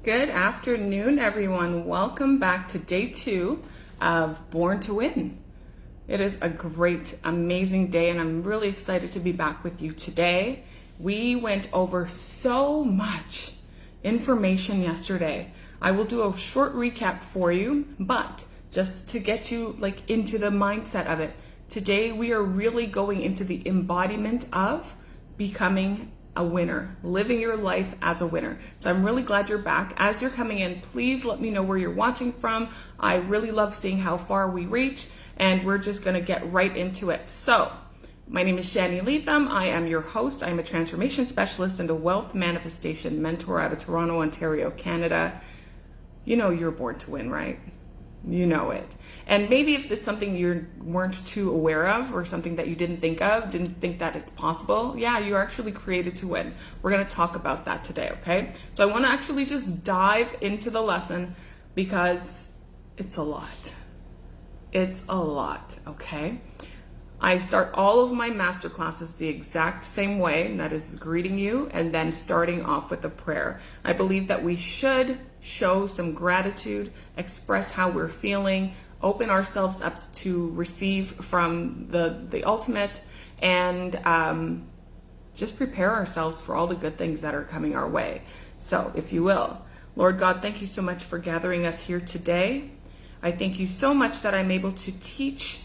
Good afternoon, everyone. Welcome back to day 2 of Born to Win. It is a great, amazing day, and I'm really excited to be back with you today. We went over so much information yesterday. I will do a short recap for you, but just to get you into the mindset of it, today we are really going into the embodiment of becoming a winner, living your life as a winner. So I'm really glad you're back. As you're coming in, please let me know where you're watching from. I really love seeing how far we reach, and we're just going to get right into it. So my name is Shani Leatham. I am your host. I'm a transformation specialist and a wealth manifestation mentor out of Toronto, Ontario, Canada. You know you're born to win, right? You know it. And maybe if this is something you weren't too aware of, or something that you didn't think that it's possible, yeah, you're actually created to win. We're going to talk about that today, okay? So I want to actually just dive into the lesson because it's a lot. It's a lot, okay? I start all of my masterclasses the exact same way, and that is greeting you and then starting off with a prayer. I believe that we should show some gratitude, express how we're feeling, open ourselves up to receive from the ultimate, and just prepare ourselves for all the good things that are coming our way. So if you will, Lord God, thank you so much for gathering us here today. I thank you so much that I'm able to teach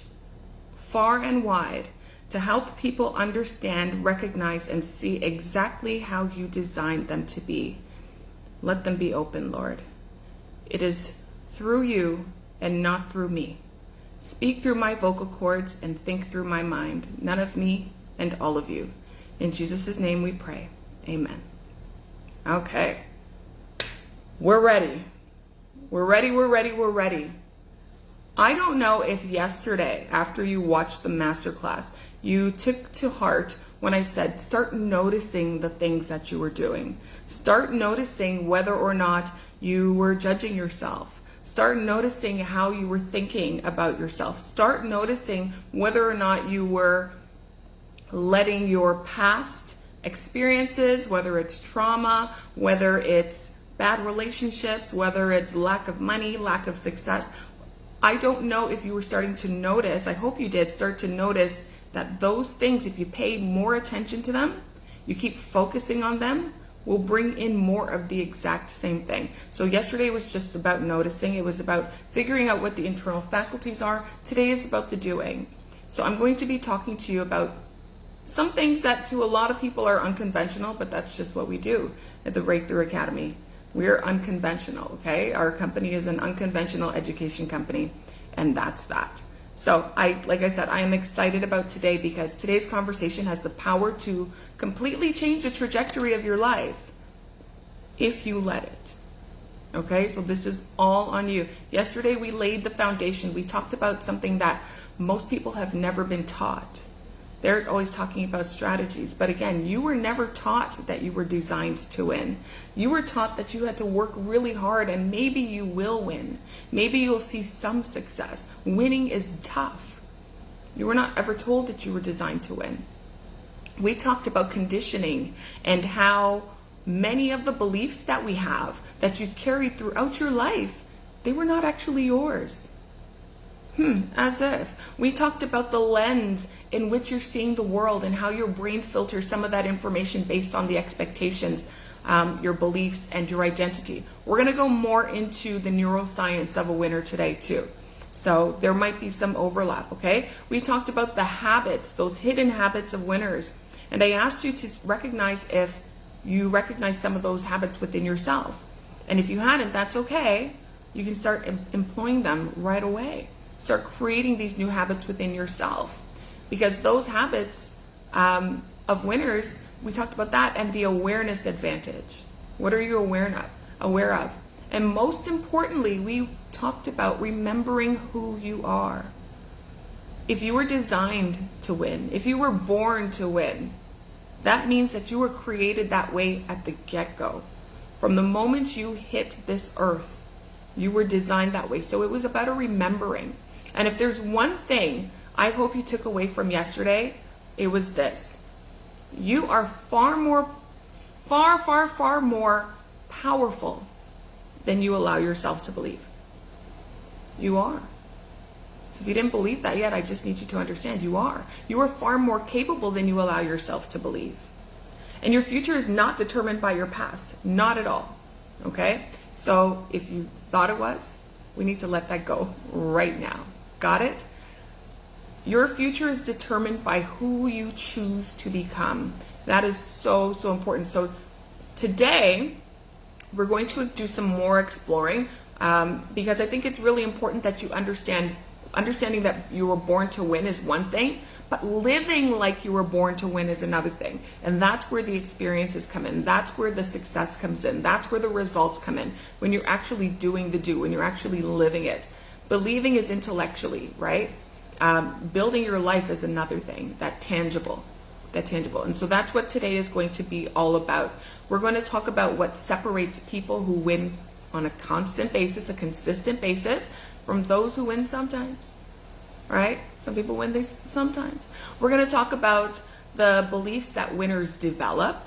far and wide to help people understand, recognize, and see exactly how you designed them to be. Let them be open, Lord. It is through you and not through me. Speak through my vocal cords and think through my mind. None of me and all of you. In Jesus' name we pray. Amen. Okay. We're ready. We're ready. I don't know if yesterday, after you watched the masterclass, you took to heart when I said, start noticing the things that you were doing. Start noticing whether or not you were judging yourself. Start noticing how you were thinking about yourself. Start noticing whether or not you were letting your past experiences, whether it's trauma, whether it's bad relationships, whether it's lack of money, lack of success. I don't know if you were starting to notice, I hope you did start to notice that those things, if you pay more attention to them, you keep focusing on them, will bring in more of the exact same thing. So yesterday was just about noticing. It was about figuring out what the internal faculties are. Today is about the doing. So I'm going to be talking to you about some things that to a lot of people are unconventional, but that's just what we do at the Breakthrough Academy. We're unconventional, okay? Our company is an unconventional education company, and that's that. So like I said, I am excited about today because today's conversation has the power to completely change the trajectory of your life if you let it. Okay, so this is all on you. Yesterday we laid the foundation. We talked about something that most people have never been taught. They're always talking about strategies. But again, you were never taught that you were designed to win. You were taught that you had to work really hard and maybe you will win. Maybe you'll see some success. Winning is tough. You were not ever told that you were designed to win. We talked about conditioning and how many of the beliefs that we have that you've carried throughout your life, they were not actually yours. As if. We talked about the lens in which you're seeing the world and how your brain filters some of that information based on the expectations, your beliefs, and your identity. We're going to go more into the neuroscience of a winner today too. So there might be some overlap, okay? We talked about the habits, those hidden habits of winners. And I asked you to recognize if you recognize some of those habits within yourself. And if you hadn't, that's okay. You can start employing them right away. Start creating these new habits within yourself, because those habits of winners, we talked about that, and the awareness advantage. What are you aware of? And most importantly, we talked about remembering who you are. If you were designed to win, if you were born to win, that means that you were created that way at the get-go. From the moment you hit this earth, you were designed that way. So it was about a remembering. And if there's one thing I hope you took away from yesterday, it was this. You are far more powerful than you allow yourself to believe. You are. So if you didn't believe that yet, I just need you to understand you are. You are far more capable than you allow yourself to believe. And your future is not determined by your past. Not at all. Okay? So if you thought it was, we need to let that go right now. Got it? Your future is determined by who you choose to become. That is so, so important. So today, we're going to do some more exploring because I think it's really important that you understanding that you were born to win is one thing, but living like you were born to win is another thing. And that's where the experiences come in. That's where the success comes in. That's where the results come in. When you're actually doing the do, when you're actually living it. Believing is intellectually, right? Building your life is another thing, that tangible. And so that's what today is going to be all about. We're going to talk about what separates people who win on a constant basis, a consistent basis, from those who win sometimes, right? Some people win sometimes. We're going to talk about the beliefs that winners develop,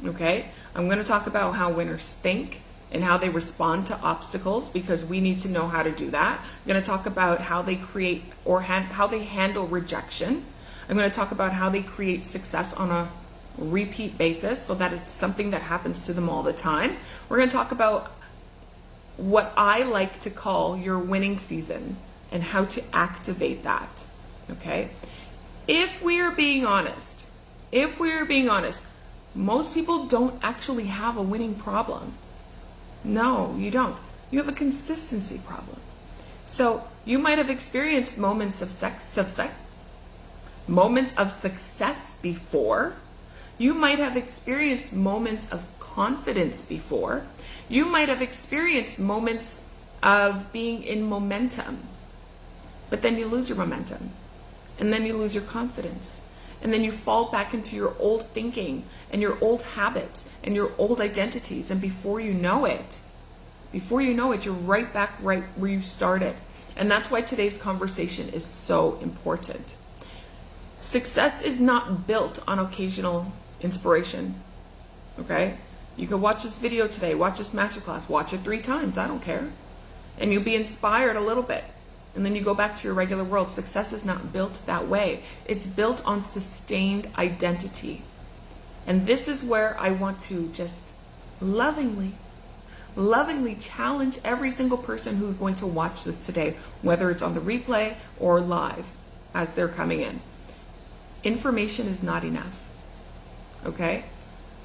okay? I'm going to talk about how winners think and how they respond to obstacles, because we need to know how to do that. I'm going to talk about how they create or how they handle rejection. I'm going to talk about how they create success on a repeat basis so that it's something that happens to them all the time. We're going to talk about what I like to call your winning season and how to activate that, okay? If we are being honest, most people don't actually have a winning problem. No, you don't. You have a consistency problem. So you might have experienced moments of success before. You might have experienced moments of confidence before. You might have experienced moments of being in momentum, but then you lose your momentum, and then you lose your confidence, and then you fall back into your old thinking and your old habits and your old identities, and before you know it, you're right back right where you started. And that's why today's conversation is so important. Success is not built on occasional inspiration, okay? You can watch this video today, watch this masterclass, watch it 3 times, I don't care. And you'll be inspired a little bit. And then you go back to your regular world. Success is not built that way. It's built on sustained identity. And this is where I want to just lovingly challenge every single person who's going to watch this today, whether it's on the replay or live as they're coming in. Information is not enough, okay?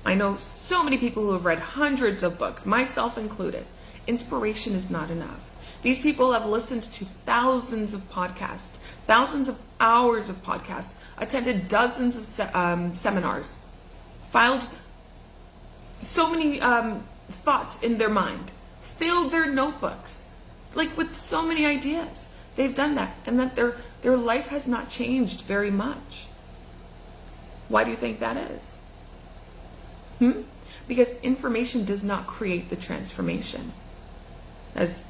I know so many people who have read hundreds of books, myself included. Inspiration is not enough. These people have listened to thousands of podcasts, thousands of hours of podcasts, attended dozens of seminars, filed so many thoughts in their mind, filled their notebooks, like with so many ideas. They've done that, and that their life has not changed very much. Why do you think that is? Because information does not create the transformation. As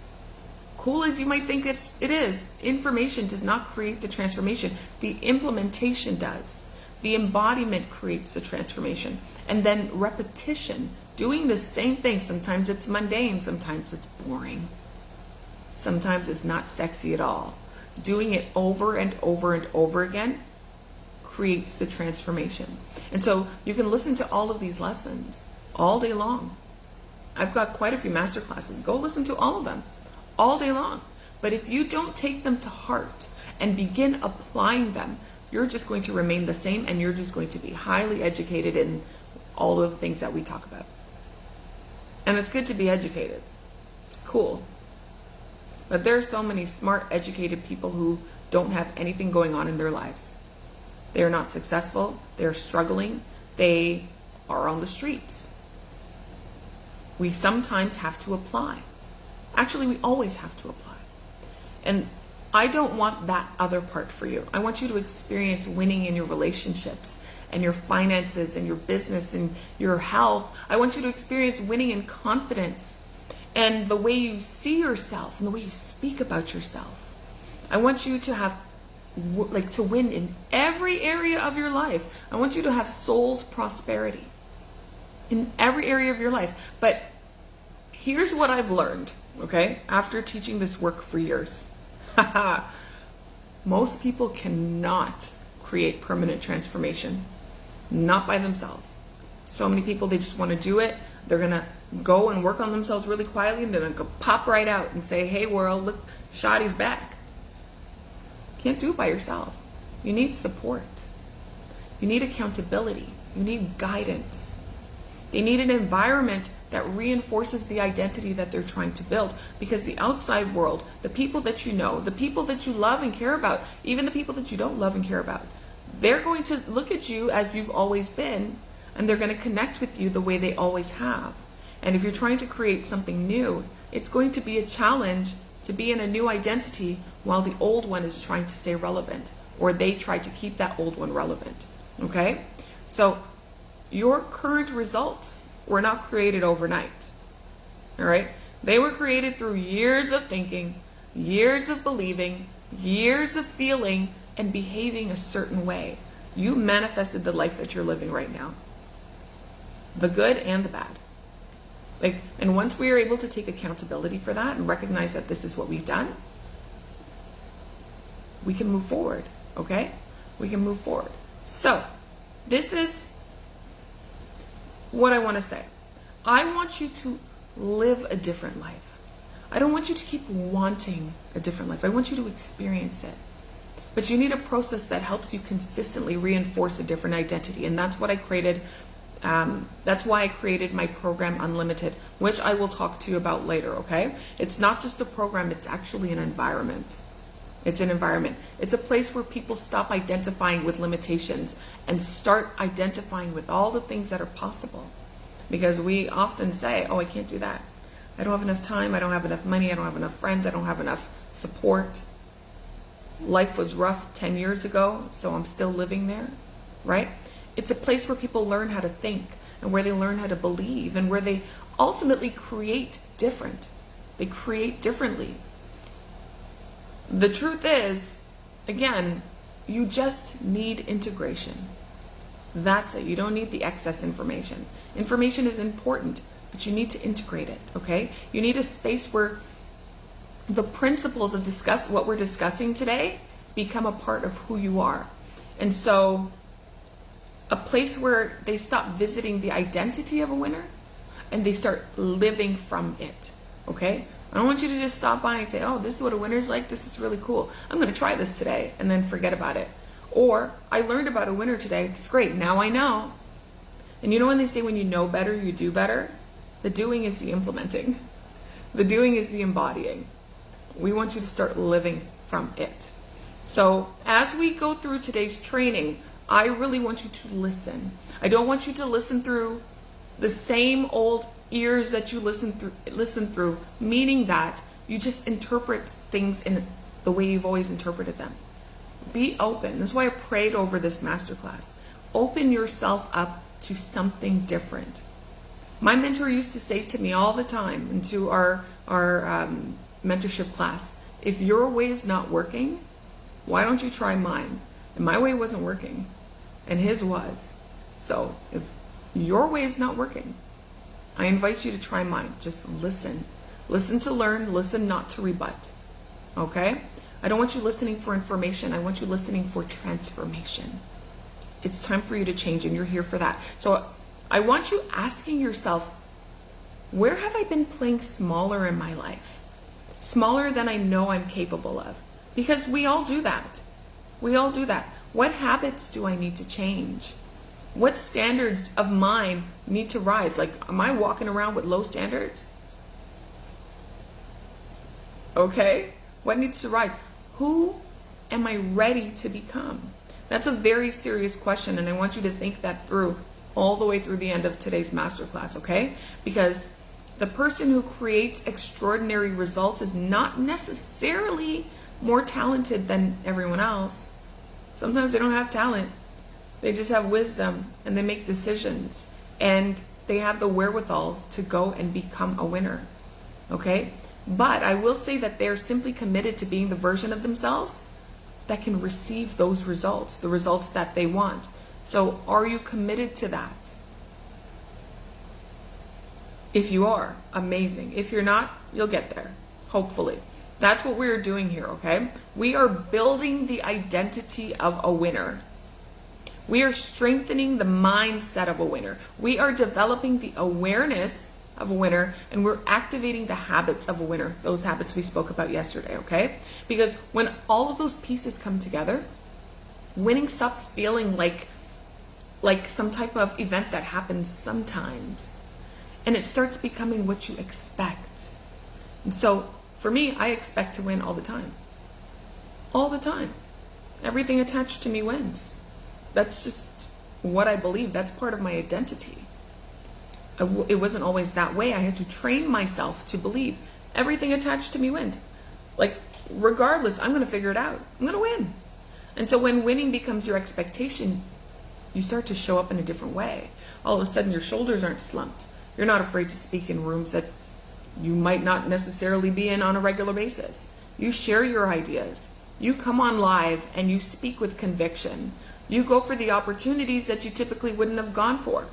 cool as you might think it is, information does not create the transformation. The implementation does. The embodiment creates the transformation. And then repetition, doing the same thing. Sometimes it's mundane, sometimes it's boring. Sometimes it's not sexy at all. Doing it over and over and over again creates the transformation. And so you can listen to all of these lessons all day long. I've got quite a few masterclasses. Go listen to all of them all day long. But if you don't take them to heart and begin applying them, you're just going to remain the same, and you're just going to be highly educated in all of the things that we talk about. And it's good to be educated. It's cool. But there are so many smart, educated people who don't have anything going on in their lives. They're not successful. They're struggling. They are on the streets. We sometimes have to apply. Actually, we always have to apply. And I don't want that other part for you. I want you to experience winning in your relationships and your finances and your business and your health. I want you to experience winning in confidence and the way you see yourself and the way you speak about yourself. I want you to have to win in every area of your life. I want you to have soul's prosperity in every area of your life. But Here's what I've learned, okay, after teaching this work for years. Most people cannot create permanent transformation, not by themselves. So many people, they just want to do it. They're going to go and work on themselves really quietly, and then they're going to pop right out and say, hey world, look, Shadi's back. Can't do it by yourself. You need support. You need accountability. You need guidance. They need an environment that reinforces the identity that they're trying to build, because the outside world, the people that you know, the people that you love and care about, even the people that you don't love and care about, they're going to look at you as you've always been, and they're going to connect with you the way they always have. And if you're trying to create something new, it's going to be a challenge to be in a new identity while the old one is trying to stay relevant, or they try to keep that old one relevant. Okay? So your current results were not created overnight. All right? They were created through years of thinking, years of believing, years of feeling and behaving a certain way. You manifested the life that you're living right now. The good and the bad. And once we are able to take accountability for that and recognize that this is what we've done, we can move forward, okay? We can move forward. So, this is what I want to say. I want you to live a different life. I don't want you to keep wanting a different life. I want you to experience it. But you need a process that helps you consistently reinforce a different identity. And that's what I created. That's why I created my program Unlimited, which I will talk to you about later, okay? It's not just a program, it's actually an environment. It's an environment. It's a place where people stop identifying with limitations and start identifying with all the things that are possible. Because we often say, oh, I can't do that. I don't have enough time. I don't have enough money. I don't have enough friends. I don't have enough support. Life was rough 10 years ago, so I'm still living there, right? It's a place where people learn how to think and where they learn how to believe and where they ultimately create different. They create differently. The truth is, again, you just need integration. That's it. You don't need the excess information. Information is important, but you need to integrate it, okay? You need a space where the principles of what we're discussing today become a part of who you are. And so a place where they stop visiting the identity of a winner and they start living from it, okay? I don't want you to just stop by and say, oh, this is what a winner's like. This is really cool. I'm going to try this today, and then forget about it. Or I learned about a winner today. It's great. Now I know. And you know when they say when you know better, you do better? The doing is the implementing. The doing is the embodying. We want you to start living from it. So as we go through today's training, I really want you to listen. I don't want you to listen through the same old ears that you listen through, meaning that you just interpret things in the way you've always interpreted them. Be open. That's why I prayed over this masterclass. Open yourself up to something different. My mentor used to say to me all the time into our mentorship class, if your way is not working, why don't you try mine? And my way wasn't working, and his was. So if your way is not working, I invite you to try mine. Just listen. Listen to learn, listen not to rebut. Okay? I don't want you listening for information. I want you listening for transformation. It's time for you to change, and you're here for that. So I want you asking yourself, where have I been playing smaller in my life? Smaller than I know I'm capable of. Because we all do that. We all do that. What habits do I need to change? What standards of mine need to rise? Like, am I walking around with low standards? Okay. What needs to rise? Who am I ready to become? That's a very serious question, and I want you to think that through all the way through the end of today's masterclass, okay? Because the person who creates extraordinary results is not necessarily more talented than everyone else. Sometimes they don't have talent. They just have wisdom, and they make decisions, and they have the wherewithal to go and become a winner, okay? But I will say that they're simply committed to being the version of themselves that can receive those results, the results that they want. So are you committed to that? If you are, amazing. If you're not, you'll get there, hopefully. That's what we're doing here, okay? We are building the identity of a winner. We are strengthening the mindset of a winner. We are developing the awareness of a winner, and we're activating the habits of a winner, those habits we spoke about yesterday, okay? Because when all of those pieces come together, winning stops feeling like some type of event that happens sometimes, and it starts becoming what you expect. And so for me, I expect to win all the time. All the time. Everything attached to me wins. That's just what I believe. That's part of my identity. It wasn't always that way. I had to train myself to believe everything attached to me wins. Like, regardless, I'm going to figure it out. I'm going to win. And so when winning becomes your expectation, you start to show up in a different way. All of a sudden, your shoulders aren't slumped. You're not afraid to speak in rooms that you might not necessarily be in on a regular basis. You share your ideas. You come on live and you speak with conviction. You go for the opportunities that you typically wouldn't have gone for.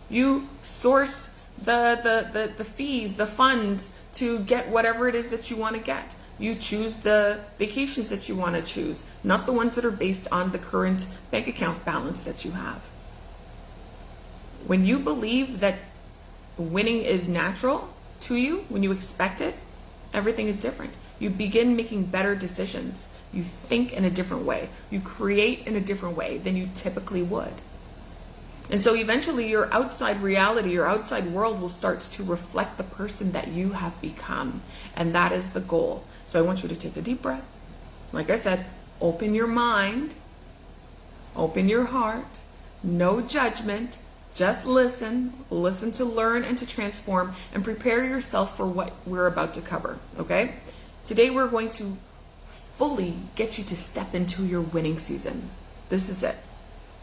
You source the fees, the funds to get whatever it is that you want to get. You choose the vacations that you want to choose, not the ones that are based on the current bank account balance that you have. When you believe that winning is natural to you, when you expect it, everything is different. You begin making better decisions. You think in a different way. You create in a different way than you typically would. And so eventually your outside reality, your outside world will start to reflect the person that you have become. And that is the goal. So I want you to take a deep breath. Like I said, open your mind, open your heart, no judgment, just listen to learn and to transform, and prepare yourself for what we're about to cover, okay? Today we're going to fully get you to step into your winning season. This is it,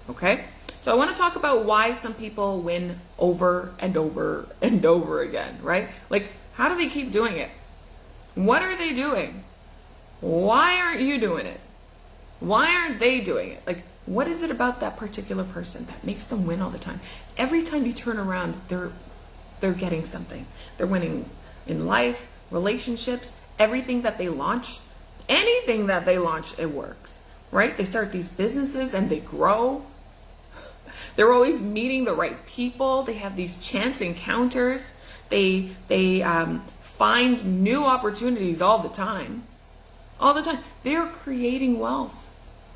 okay? So I want to talk about why some people win over and over and over again, right? Like, how do they keep doing it? What are they doing? Why aren't you doing it? Why aren't they doing it? Like, what is it about that particular person that makes them win all the time? Every time you turn around, they're getting something. They're winning in life, relationships, everything that they launch, anything that they launch, it works, right? They start these businesses and they grow. They're always meeting the right people. They have these chance encounters. They find new opportunities all the time. All the time. They're creating wealth.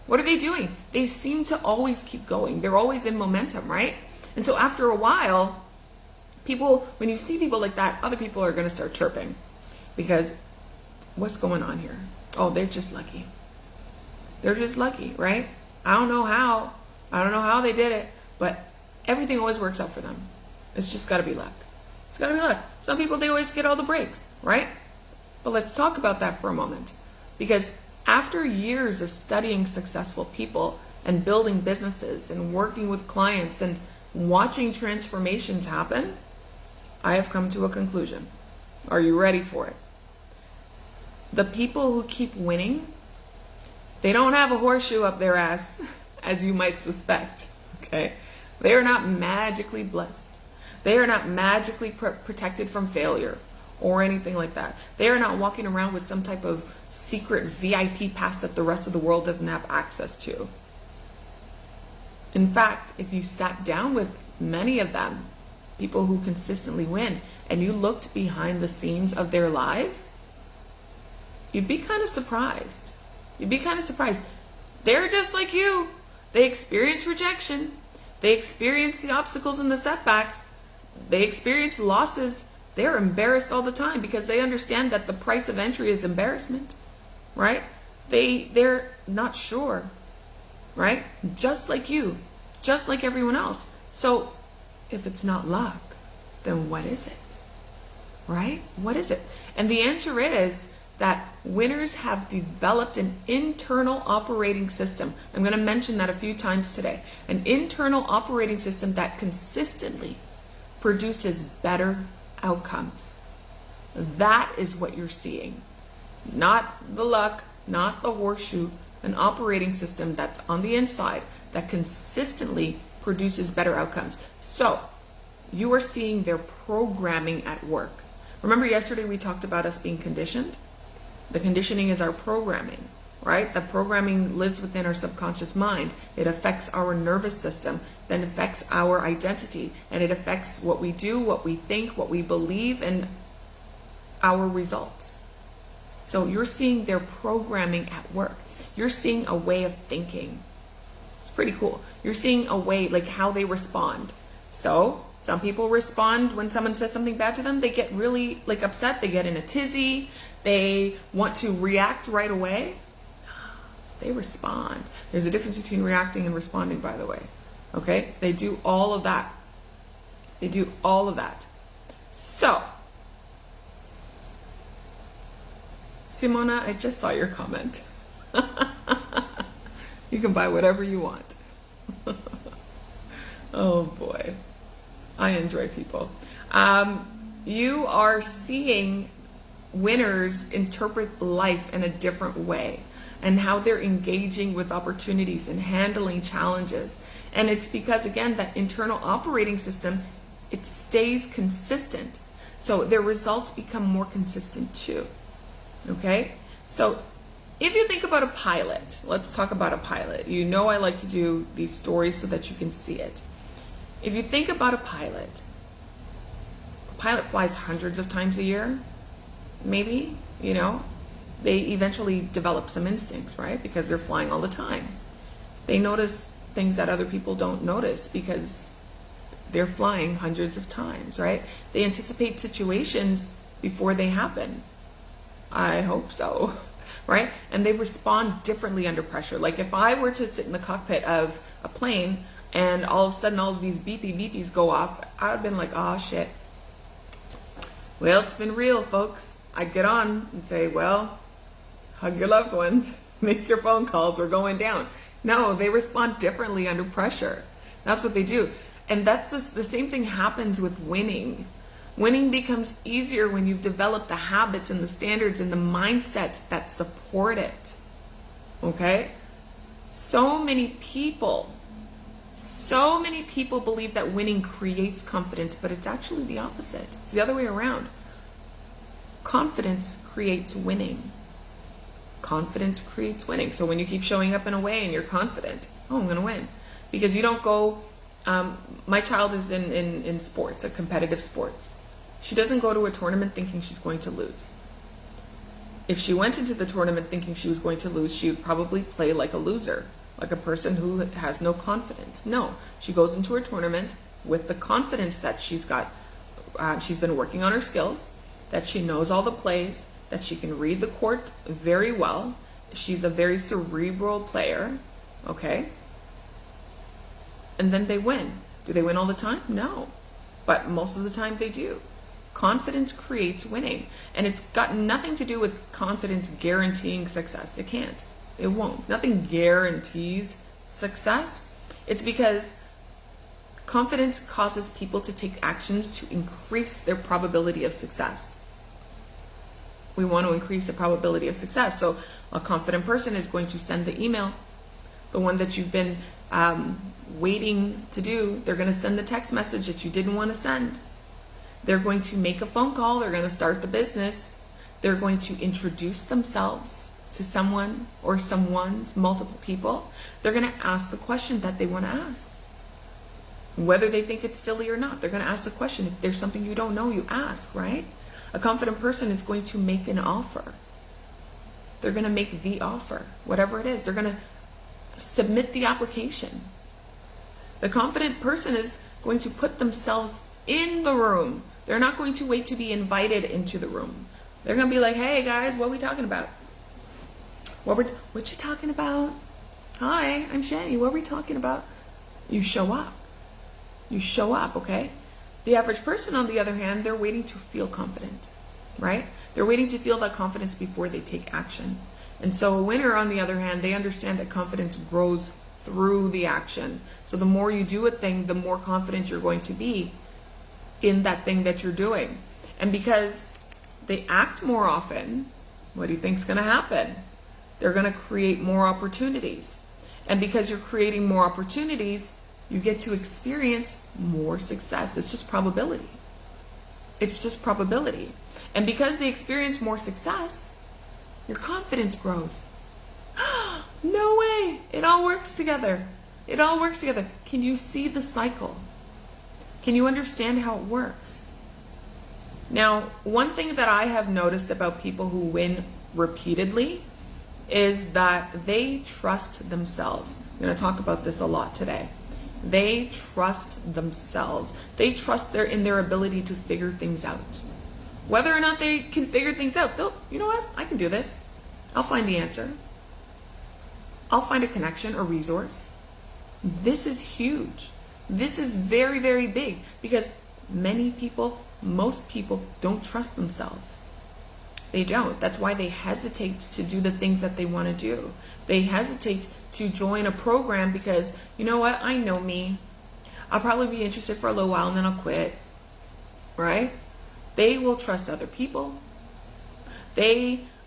What are they doing? They seem to always keep going. They're always in momentum, right? And so after a while, people, when you see people like that, other people are going to start chirping. Because what's going on here? Oh, they're just lucky. They're just lucky, right? I don't know how they did it, but everything always works out for them. It's just got to be luck. It's got to be luck. Some people, they always get all the breaks, right? But let's talk about that for a moment. Because after years of studying successful people and building businesses and working with clients and watching transformations happen, I have come to a conclusion. Are you ready for it? The people who keep winning, they don't have a horseshoe up their ass, as you might suspect, okay? They are not magically blessed. They are not magically protected from failure or anything like that. They are not walking around with some type of secret VIP pass that the rest of the world doesn't have access to. In fact, if you sat down with many of them, people who consistently win, and you looked behind the scenes of their lives, you'd be kind of surprised. You'd be kind of surprised. They're just like you. They experience rejection. They experience the obstacles and the setbacks. They experience losses. They're embarrassed all the time because they understand that the price of entry is embarrassment, right? They're not sure, right? Just like you, just like everyone else. So if it's not luck, then what is it, right? What is it? And the answer is that winners have developed an internal operating system. I'm going to mention that a few times today. An internal operating system that consistently produces better outcomes. That is what you're seeing. Not the luck, not the horseshoe, an operating system that's on the inside that consistently produces better outcomes. So you are seeing their programming at work. Remember yesterday we talked about us being conditioned? The conditioning is our programming, right? The programming lives within our subconscious mind. It affects our nervous system, then affects our identity, and it affects what we do, what we think, what we believe, and our results. So you're seeing their programming at work. You're seeing a way of thinking. It's pretty cool. You're seeing a way, like how they respond. So some people respond when someone says something bad to them. They get really like upset. They get in a tizzy. They want to react right away. They respond. There's a difference between reacting and responding, by the way. Okay? They do all of that. They do all of that. So, Simona, I just saw your comment. You can buy whatever you want. Oh boy. I enjoy people. You are seeing winners interpret life in a different way and how they're engaging with opportunities and handling challenges. And it's because, again, that internal operating system, it stays consistent. So their results become more consistent too. Okay? So if you think about a pilot, let's talk about a pilot. You know I like to do these stories so that you can see it. If you think about a pilot flies hundreds of times a year, maybe, you know. They eventually develop some instincts, right? Because they're flying all the time. They notice things that other people don't notice because they're flying hundreds of times, right? They anticipate situations before they happen. I hope so, right? And they respond differently under pressure. Like if I were to sit in the cockpit of a plane and all of a sudden all of these beepies go off, I would have been like, oh shit. Well, it's been real, folks. I'd get on and say, well, hug your loved ones, make your phone calls, we're going down. No, they respond differently under pressure. That's what they do. And that's just, the same thing happens with winning. Winning becomes easier when you've developed the habits and the standards and the mindset that support it. Okay? So many people believe that winning creates confidence, but it's actually the opposite. It's the other way around. Confidence creates winning. Confidence creates winning. So when you keep showing up in a way and you're confident, oh, I'm going to win. Because you don't go, my child is in sports, a competitive sports. She doesn't go to a tournament thinking she's going to lose. If she went into the tournament thinking she was going to lose, she would probably play like a loser, like a person who has no confidence. No, she goes into her tournament with the confidence that she's got. She's been working on her skills, that she knows all the plays, that she can read the court very well. She's a very cerebral player, okay? And then they win. Do they win all the time? No. But most of the time they do. Confidence creates winning. And it's got nothing to do with confidence guaranteeing success. It can't. It won't. Nothing guarantees success. It's because confidence causes people to take actions to increase their probability of success. We want to increase the probability of success. So a confident person is going to send the email, the one that you've been waiting to do. They're going to send the text message that you didn't want to send. They're going to make a phone call. They're going to start the business. They're going to introduce themselves to someone or someone's multiple people. They're going to ask the question that they want to ask. Whether they think it's silly or not, they're going to ask the question. If there's something you don't know, you ask, right? A confident person is going to make an offer. They're going to make the offer, whatever it is. They're going to submit the application. The confident person is going to put themselves in the room. They're not going to wait to be invited into the room. They're going to be like, hey guys, what are we talking about? What you talking about? Hi, I'm Shani. What are we talking about? You show up. You show up, okay? The average person, on the other hand, they're waiting to feel confident, right? They're waiting to feel that confidence before they take action. And so a winner, on the other hand, they understand that confidence grows through the action. So the more you do a thing, the more confident you're going to be in that thing that you're doing. And because they act more often, what do you think's going to happen? They're going to create more opportunities. And because you're creating more opportunities, You get to experience more success. It's just probability. It's just probability. And because they experience more success, your confidence grows. No way. It all works together. It all works together. Can you see the cycle? Can you understand how it works? Now, one thing that I have noticed about people who win repeatedly is that they trust themselves. I'm going to talk about this a lot today. They trust themselves. They trust in their ability to figure things out. Whether or not they can figure things out, you know what? I can do this. I'll find the answer. I'll find a connection or resource. This is huge. This is very, very big because most people don't trust themselves. They don't. That's why they hesitate to do the things that they want to do. They hesitate to join a program because, you know what? I know me. I'll probably be interested for a little while and then I'll quit. Right? They will trust other people.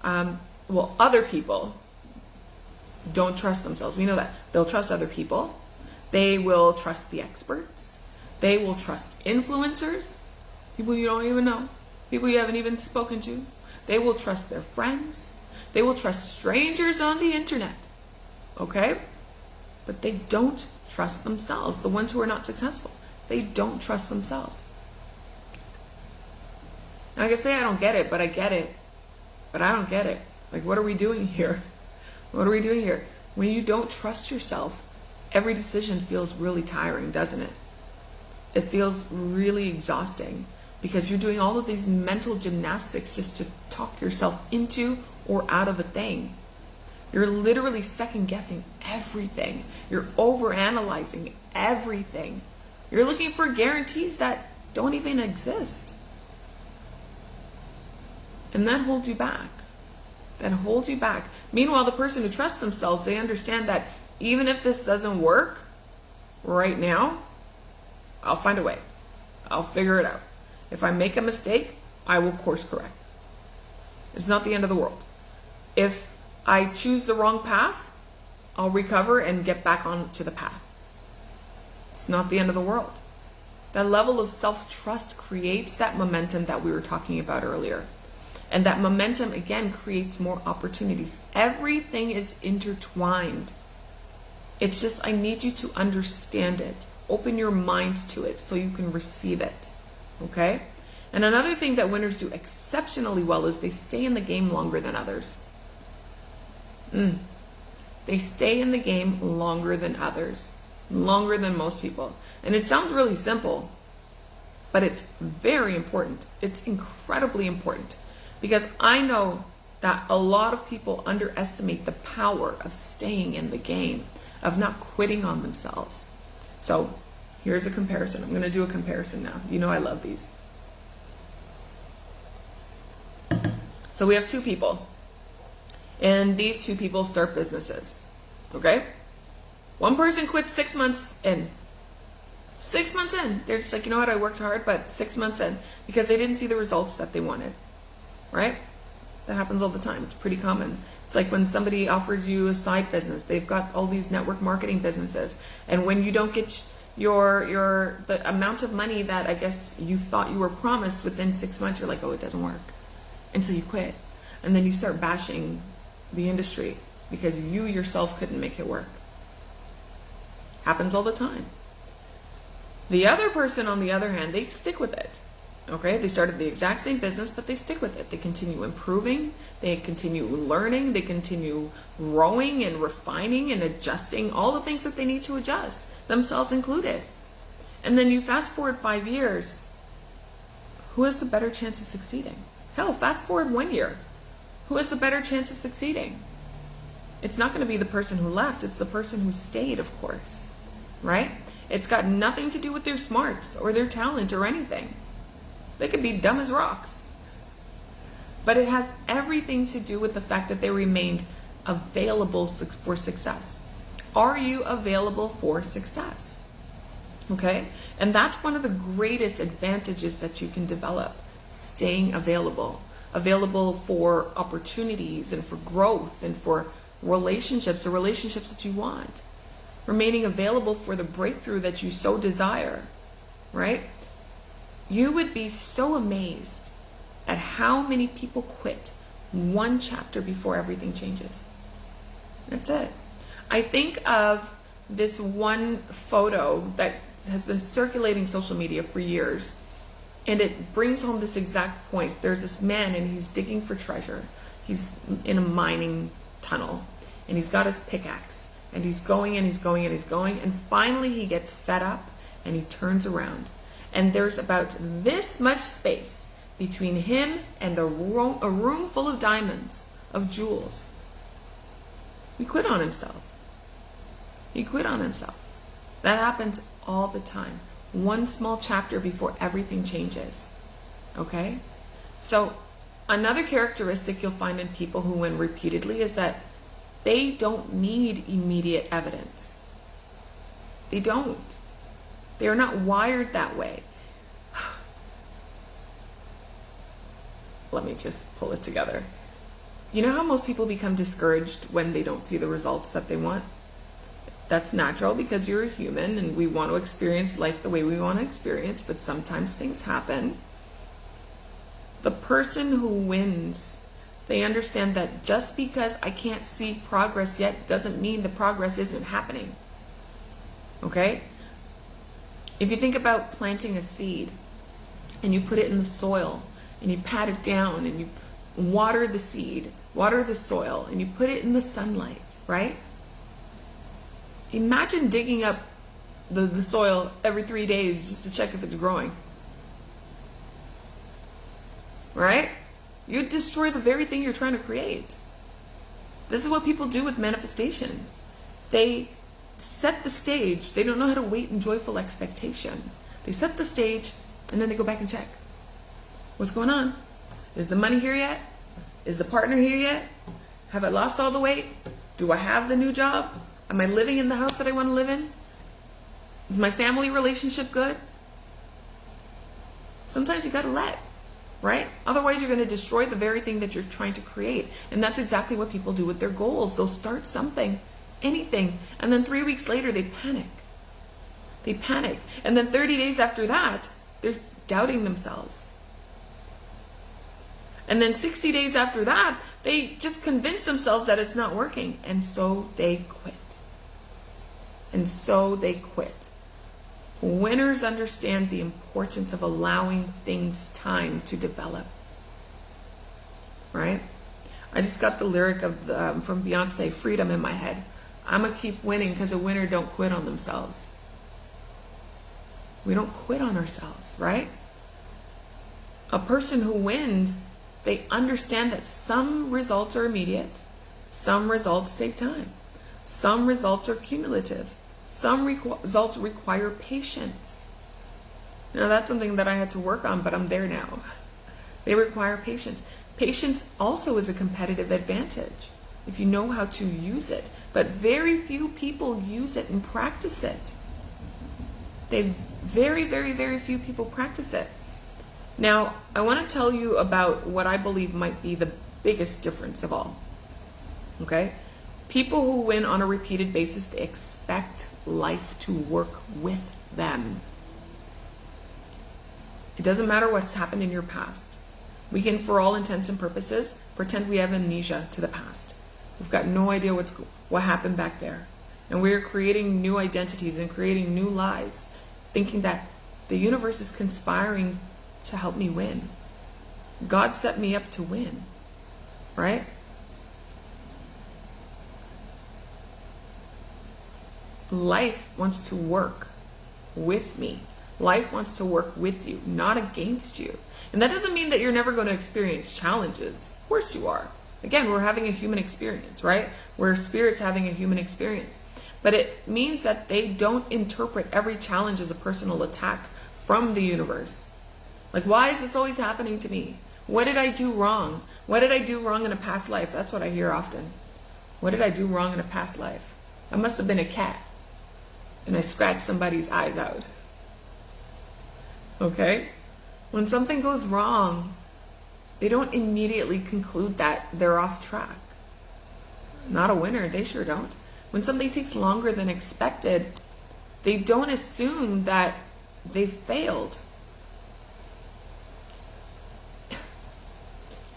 Other people don't trust themselves. We know that. They'll trust other people. They will trust the experts. They will trust influencers, people you don't even know, people you haven't even spoken to. They will trust their friends. They will trust strangers on the internet. Okay? But they don't trust themselves. The ones who are not successful, they don't trust themselves. And I can say I don't get it, but I get it. But I don't get it. Like, what are we doing here? What are we doing here? When you don't trust yourself, every decision feels really tiring, doesn't it? It feels really exhausting because you're doing all of these mental gymnastics just to talk yourself into or out of a thing. You're literally second guessing everything. You're overanalyzing everything. You're looking for guarantees that don't even exist. And that holds you back. That holds you back. Meanwhile, the person who trusts themselves, they understand that even if this doesn't work right now, I'll find a way. I'll figure it out. If I make a mistake, I will course correct. It's not the end of the world. If I choose the wrong path, I'll recover and get back onto the path. It's not the end of the world. That level of self-trust creates that momentum that we were talking about earlier. And that momentum, again, creates more opportunities. Everything is intertwined. It's just, I need you to understand it. Open your mind to it so you can receive it. Okay? And another thing that winners do exceptionally well is they stay in the game longer than others. They stay in the game longer than others. Longer than most people. And it sounds really simple, but it's very important. It's incredibly important. Because I know that a lot of people underestimate the power of staying in the game, of not quitting on themselves. So here's a comparison. I'm going to do a comparison now. You know I love these. So we have two people. And these two people start businesses. Okay? One person quits 6 months in. 6 months in. They're just like, you know what, I worked hard, but 6 months in. Because they didn't see the results that they wanted. Right? That happens all the time. It's pretty common. It's like when somebody offers you a side business. They've got all these network marketing businesses. And when you don't get the amount of money that I guess you thought you were promised within 6 months, you're like, oh, it doesn't work. And so you quit. And then you start bashing the industry because you yourself couldn't make it work. Happens all the time. The other person, on the other hand, they stick with it. Okay, they started the exact same business, but they stick with it. They continue improving, they continue learning, they continue growing and refining and adjusting all the things that they need to adjust, themselves included. And then you fast forward 5 years, who has the better chance of succeeding? Hell, fast forward 1 year. Who has the better chance of succeeding? It's not going to be the person who left, it's the person who stayed, of course, right? It's got nothing to do with their smarts or their talent or anything. They could be dumb as rocks. But it has everything to do with the fact that they remained available for success. Are you available for success? Okay? And that's one of the greatest advantages that you can develop. Staying available. Available for opportunities and for growth and for relationships, the relationships that you want. remaining available for the breakthrough that you so desire, right? You would be so amazed at how many people quit one chapter before everything changes. That's it. I think of this one photo that has been circulating social media for years, and it brings home this exact point. There's this man and he's digging for treasure. He's in a mining tunnel and he's got his pickaxe and he's going and he's going and he's going, and finally he gets fed up and he turns around, and there's about this much space between him and a room full of diamonds, of jewels. He quit on himself. He quit on himself. That happens all the time. One small chapter before everything changes. Okay? So another characteristic you'll find in people who win repeatedly is that they don't need immediate evidence. They don't. They are not wired that way. Let me just pull it together. You know how most people become discouraged when they don't see the results that they want? That's natural because you're a human and we want to experience life the way we want to experience, but sometimes things happen. The person who wins, they understand that just because I can't see progress yet doesn't mean the progress isn't happening. Okay? If you think about planting a seed and you put it in the soil and you pat it down and you water the seed, water the soil, and you put it in the sunlight, right? Imagine digging up the soil every 3 days just to check if it's growing. Right? You'd destroy the very thing you're trying to create. This is what people do with manifestation. They set the stage. They don't know how to wait in joyful expectation. They set the stage and then they go back and check. What's going on? Is the money here yet? Is the partner here yet? Have I lost all the weight? Do I have the new job? Am I living in the house that I want to live in? Is my family relationship good? Sometimes you gotta let, right? Otherwise you're gonna destroy the very thing that you're trying to create. And that's exactly what people do with their goals. They'll start something, anything, and then 3 weeks later they panic. They panic. And then 30 days after that, they're doubting themselves. And then 60 days after that, they just convince themselves that it's not working. And so they quit. And so they quit. Winners understand the importance of allowing things time to develop. Right? I just got the lyric of from Beyonce, Freedom, in my head. I'm going to keep winning because a winner don't quit on themselves. We don't quit on ourselves, right? A person who wins, they understand that some results are immediate, some results take time, some results are cumulative, some results require patience. Now that's something that I had to work on, but I'm there now. They require patience. Patience also is a competitive advantage if you know how to use it, but very few people use it and practice it. Very few people practice it. Now, I want to tell you about what I believe might be the biggest difference of all. Okay? People who win on a repeated basis, they expect life to work with them. It doesn't matter what's happened in your past. We can, for all intents and purposes, pretend we have amnesia to the past. We've got no idea what happened back there. And we're creating new identities and creating new lives, thinking that the universe is conspiring to help me win. God set me up to win, right? Life wants to work with me. Life wants to work with you, not against you. And that doesn't mean that you're never going to experience challenges. Of course you are. Again, we're having a human experience, right? We're spirits having a human experience. But it means that they don't interpret every challenge as a personal attack from the universe. Like, why is this always happening to me? What did I do wrong? What did I do wrong in a past life? That's what I hear often. What did I do wrong in a past life? I must have been a cat and I scratched somebody's eyes out. Okay? When something goes wrong, they don't immediately conclude that they're off track. Not a winner, they sure don't. When something takes longer than expected, they don't assume that they've failed.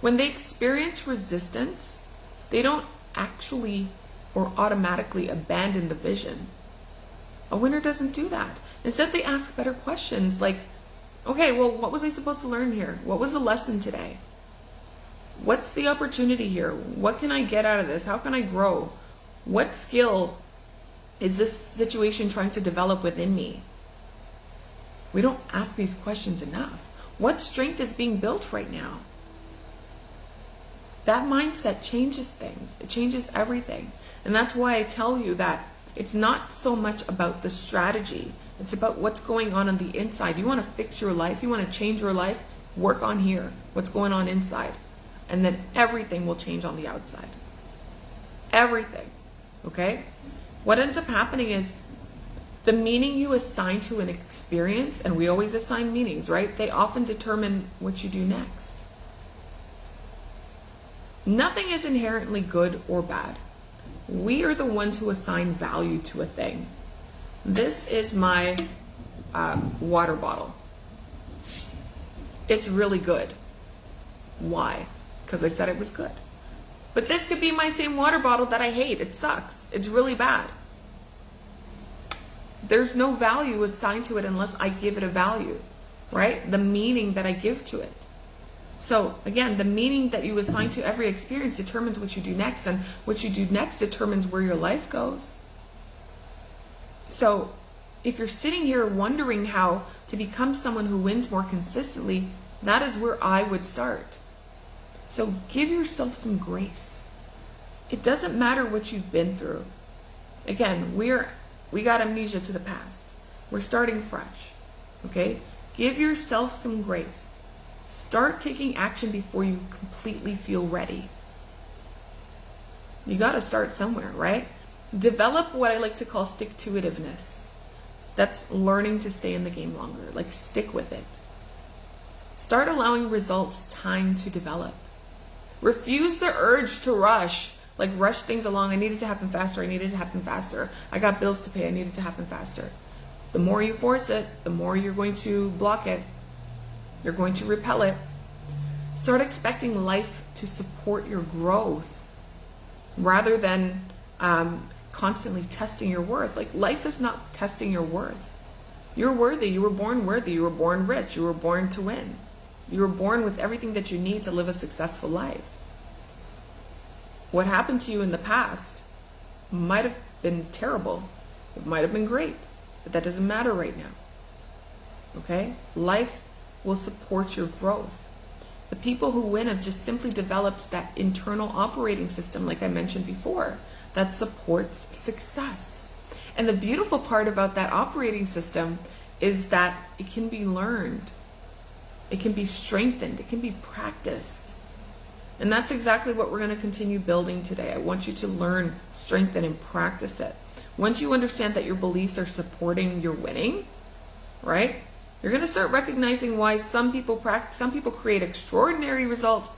When they experience resistance, they don't actually or automatically abandon the vision. A winner doesn't do that. Instead, they ask better questions like, okay, well, what was I supposed to learn here? What was the lesson today? What's the opportunity here? What can I get out of this? How can I grow? What skill is this situation trying to develop within me? We don't ask these questions enough. What strength is being built right now? That mindset changes things. It changes everything. And that's why I tell you that it's not so much about the strategy. It's about what's going on the inside. You want to fix your life. You want to change your life. Work on here. What's going on inside. And then everything will change on the outside. Everything. Okay? What ends up happening is the meaning you assign to an experience, and we always assign meanings, right? They often determine what you do next. Nothing is inherently good or bad. We are the ones who assign value to a thing. This is my water bottle. It's really good. Why? Because I said it was good. But this could be my same water bottle that I hate. It sucks. It's really bad. There's no value assigned to it unless I give it a value, right? The meaning that I give to it. So again, the meaning that you assign to every experience determines what you do next, and what you do next determines where your life goes. So if you're sitting here wondering how to become someone who wins more consistently, that is where I would start. So give yourself some grace. It doesn't matter what you've been through. Again, we got amnesia to the past. We're starting fresh. Okay? Give yourself some grace. Start taking action before you completely feel ready. You got to start somewhere, right? Develop what I like to call stick-to-itiveness. That's learning to stay in the game longer. Like, stick with it. Start allowing results time to develop. Refuse the urge to rush. Like, rush things along. I need it to happen faster. I need it to happen faster. I got bills to pay. I need it to happen faster. The more you force it, the more you're going to block it. You're going to repel it. Start expecting life to support your growth rather than constantly testing your worth. Like, life is not testing your worth. You're worthy. You were born worthy. You were born rich. You were born to win. You were born with everything that you need to live a successful life. What happened to you in the past might have been terrible. It might have been great, but that doesn't matter right now. Okay? Life will support your growth. The people who win have just simply developed that internal operating system, like I mentioned before, that supports success. And the beautiful part about that operating system is that it can be learned. It can be strengthened. It can be practiced. And that's exactly what we're going to continue building today. I want you to learn, strengthen, and practice it. Once you understand that your beliefs are supporting your winning, right? You're going to start recognizing why some people create extraordinary results,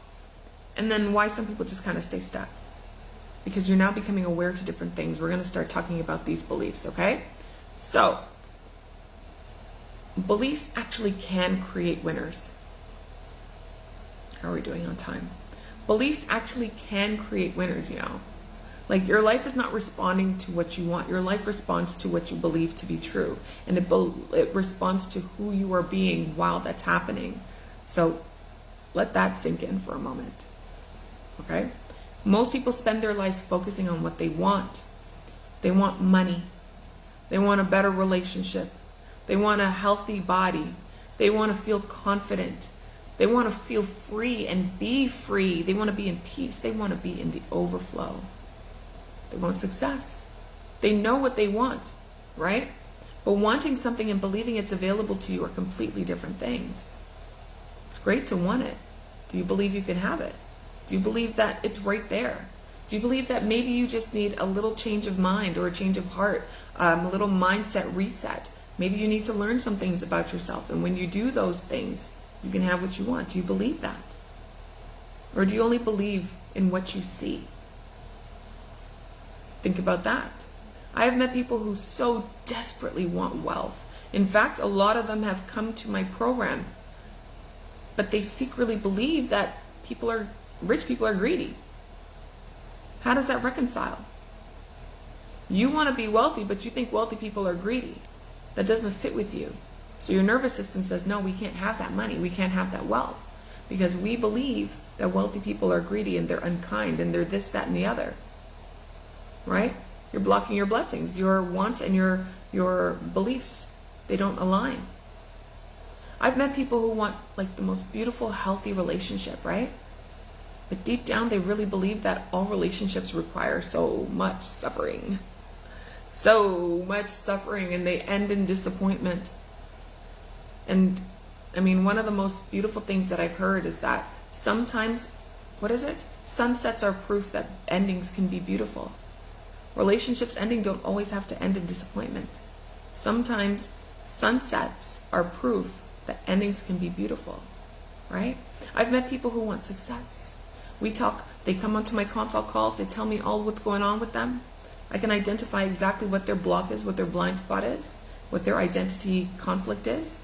and then why some people just kind of stay stuck. Because you're now becoming aware to different things. We're going to start talking about these beliefs, okay? So, beliefs actually can create winners. How are we doing on time? Beliefs actually can create winners, you know. Like, your life is not responding to what you want. Your life responds to what you believe to be true. And it responds to who you are being while that's happening. So let that sink in for a moment. Okay? Most people spend their lives focusing on what they want. They want money. They want a better relationship. They want a healthy body. They want to feel confident. They want to feel free and be free. They want to be in peace. They want to be in the overflow. They want success. They know what they want, right? But wanting something and believing it's available to you are completely different things. It's great to want it. Do you believe you can have it? Do you believe that it's right there? Do you believe that maybe you just need a little change of mind or a change of heart, a little mindset reset? Maybe you need to learn some things about yourself. And when you do those things, you can have what you want. Do you believe that? Or do you only believe in what you see? Think about that. I have met people who so desperately want wealth. In fact, a lot of them have come to my program, but they secretly believe that rich people are greedy. How does that reconcile? You want to be wealthy, but you think wealthy people are greedy. That doesn't fit with you. So your nervous system says, no, we can't have that money. We can't have that wealth, because we believe that wealthy people are greedy and they're unkind and they're this, that, and the other. Right? You're blocking your blessings. Your want and your beliefs, they don't align. I've met people who want like the most beautiful, healthy relationship, right? But deep down, they really believe that all relationships require so much suffering. So much suffering, and they end in disappointment. And I mean, one of the most beautiful things that I've heard is that sometimes, sunsets are proof that endings can be beautiful. Relationships ending don't always have to end in disappointment. Sometimes sunsets are proof that endings can be beautiful, right? I've met people who want success. We talk, they come onto my consult calls, they tell me all what's going on with them. I can identify exactly what their block is, what their blind spot is, what their identity conflict is.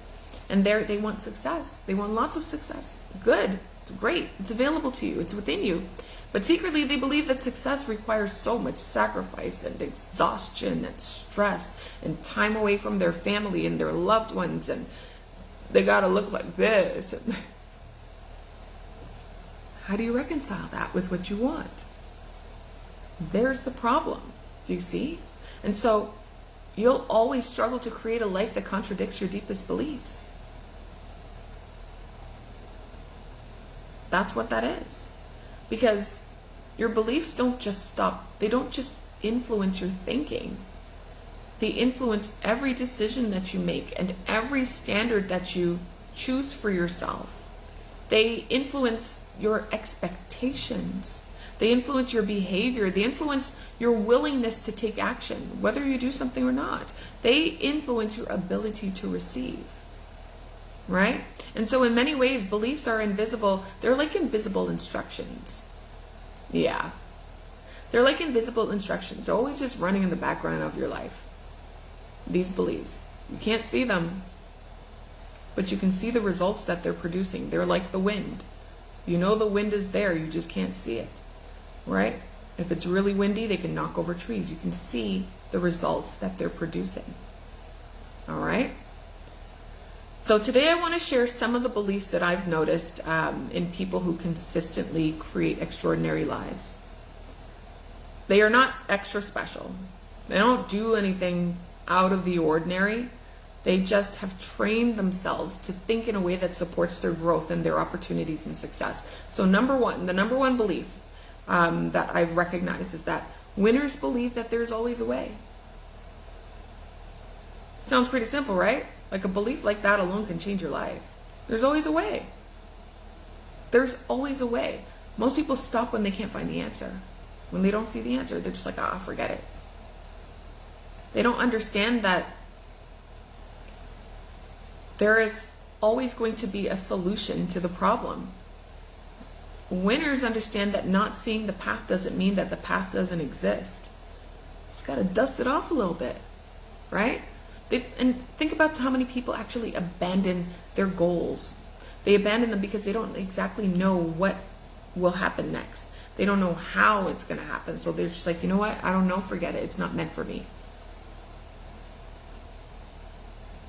And they want success. They want lots of success. Good. It's great. It's available to you. It's within you. But secretly, they believe that success requires so much sacrifice and exhaustion and stress and time away from their family and their loved ones. And they got to look like this. How do you reconcile that with what you want? There's the problem. Do you see? And so you'll always struggle to create a life that contradicts your deepest beliefs. That's what that is. Because your beliefs don't just stop. They don't just influence your thinking. They influence every decision that you make and every standard that you choose for yourself. They influence your expectations. They influence your behavior. They influence your willingness to take action, whether you do something or not. They influence your ability to receive. Right? And so in many ways, beliefs are invisible. They're like invisible instructions. Yeah. They're like invisible instructions. They're always just running in the background of your life. These beliefs. You can't see them, but you can see the results that they're producing. They're like the wind. You know the wind is there, you just can't see it. Right? If it's really windy, they can knock over trees. You can see the results that they're producing. All right? So today I want to share some of the beliefs that I've noticed in people who consistently create extraordinary lives. They are not extra special. They don't do anything out of the ordinary. They just have trained themselves to think in a way that supports their growth and their opportunities and success. So the number one belief that I've recognized is that winners believe that there's always a way. Sounds pretty simple, right? Like a belief like that alone can change your life. There's always a way. There's always a way. Most people stop when they can't find the answer. When they don't see the answer, they're just like, forget it. They don't understand that there is always going to be a solution to the problem. Winners understand that not seeing the path doesn't mean that the path doesn't exist. Just got to dust it off a little bit, right? And think about how many people actually abandon their goals. They abandon them because they don't exactly know what will happen next. They don't know how it's going to happen. So they're just like, you know what? I don't know. Forget it. It's not meant for me.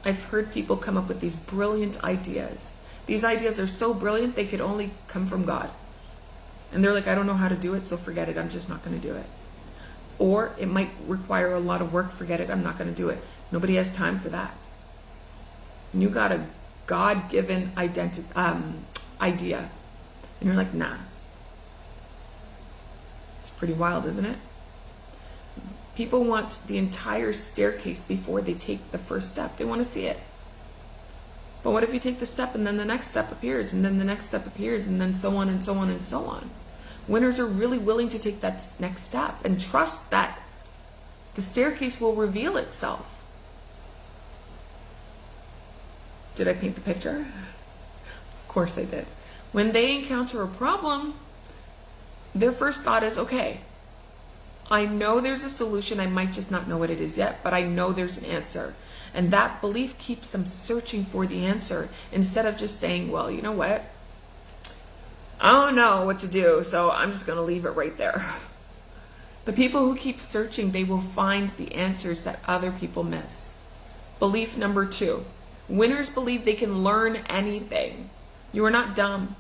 I've heard people come up with these brilliant ideas. These ideas are so brilliant, they could only come from God. And they're like, I don't know how to do it, so forget it. I'm just not going to do it. Or it might require a lot of work. Forget it. I'm not going to do it. Nobody has time for that. And you got a God-given idea. And you're like, nah. It's pretty wild, isn't it? People want the entire staircase before they take the first step. They want to see it. But what if you take the step and then the next step appears and then the next step appears and then so on and so on and so on? Winners are really willing to take that next step and trust that the staircase will reveal itself. Did I paint the picture? Of course I did. When they encounter a problem, their first thought is, okay, I know there's a solution. I might just not know what it is yet, but I know there's an answer. And that belief keeps them searching for the answer instead of just saying, well, you know what? I don't know what to do, so I'm just going to leave it right there. The people who keep searching, they will find the answers that other people miss. Belief number 2. Winners believe they can learn anything. You are not dumb.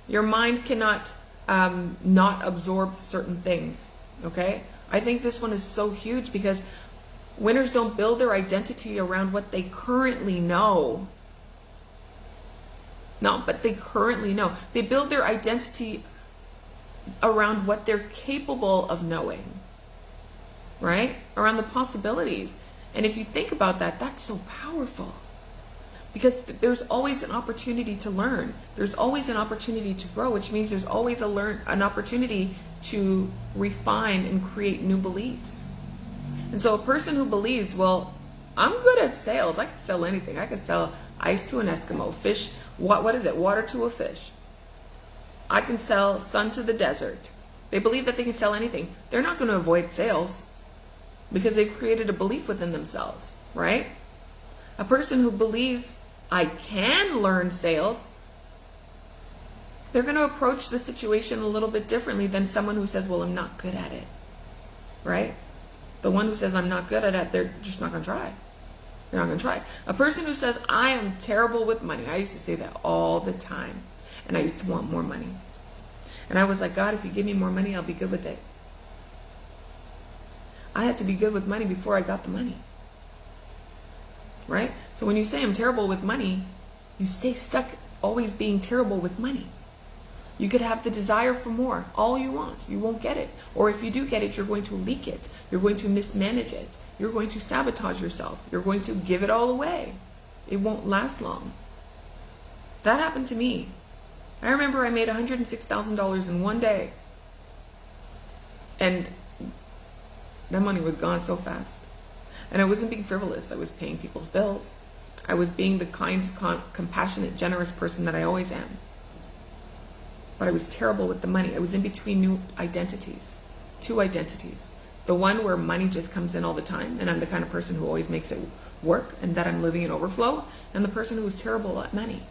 Your mind cannot not absorb certain things. Okay? I think this one is so huge because winners don't build their identity around what they currently know. No, but they currently know. They build their identity around what they're capable of knowing, right? Around the possibilities. And if you think about that, that's so powerful because there's always an opportunity to learn. There's always an opportunity to grow, which means there's always an opportunity to refine and create new beliefs. And so a person who believes, well, I'm good at sales. I can sell anything. I can sell ice to an Eskimo, fish, what is it? Water to a fish. I can sell sun to the desert. They believe that they can sell anything. They're not going to avoid sales because they've created a belief within themselves, right? A person who believes I can learn sales, they're going to approach the situation a little bit differently than someone who says, well, I'm not good at it, right? The one who says I'm not good at it, they're just not going to try. They're not going to try. A person who says I am terrible with money. I used to say that all the time. And I used to want more money. And I was like, God, if you give me more money, I'll be good with it. I had to be good with money before I got the money. Right? So when you say I'm terrible with money, you stay stuck always being terrible with money. You could have the desire for more, all you want. You won't get it. Or if you do get it, you're going to leak it. You're going to mismanage it. You're going to sabotage yourself. You're going to give it all away. It won't last long. That happened to me. I remember I made $106,000 in one day. And that money was gone so fast. And I wasn't being frivolous. I was paying people's bills. I was being the kind, compassionate, generous person that I always am. But I was terrible with the money. I was in between new identities. 2 identities. The one where money just comes in all the time, and I'm the kind of person who always makes it work, and that I'm living in overflow, and the person who was terrible at money.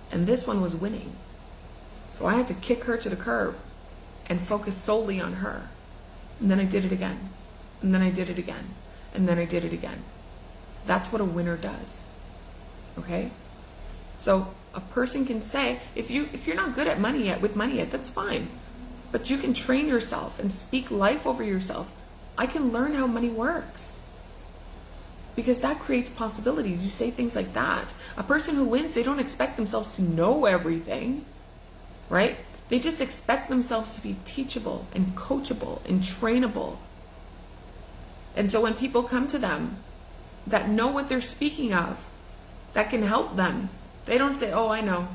And this one was winning. So I had to kick her to the curb and focus solely on her. And then I did it again. And then I did it again. And then I did it again. That's what a winner does. Okay? So a person can say, if you're not good at money yet, with money yet, that's fine. But you can train yourself and speak life over yourself. I can learn how money works. Because that creates possibilities. You say things like that. A person who wins, they don't expect themselves to know everything, right? They just expect themselves to be teachable and coachable and trainable. And so when people come to them that know what they're speaking of, that can help them, they don't say, oh, I know.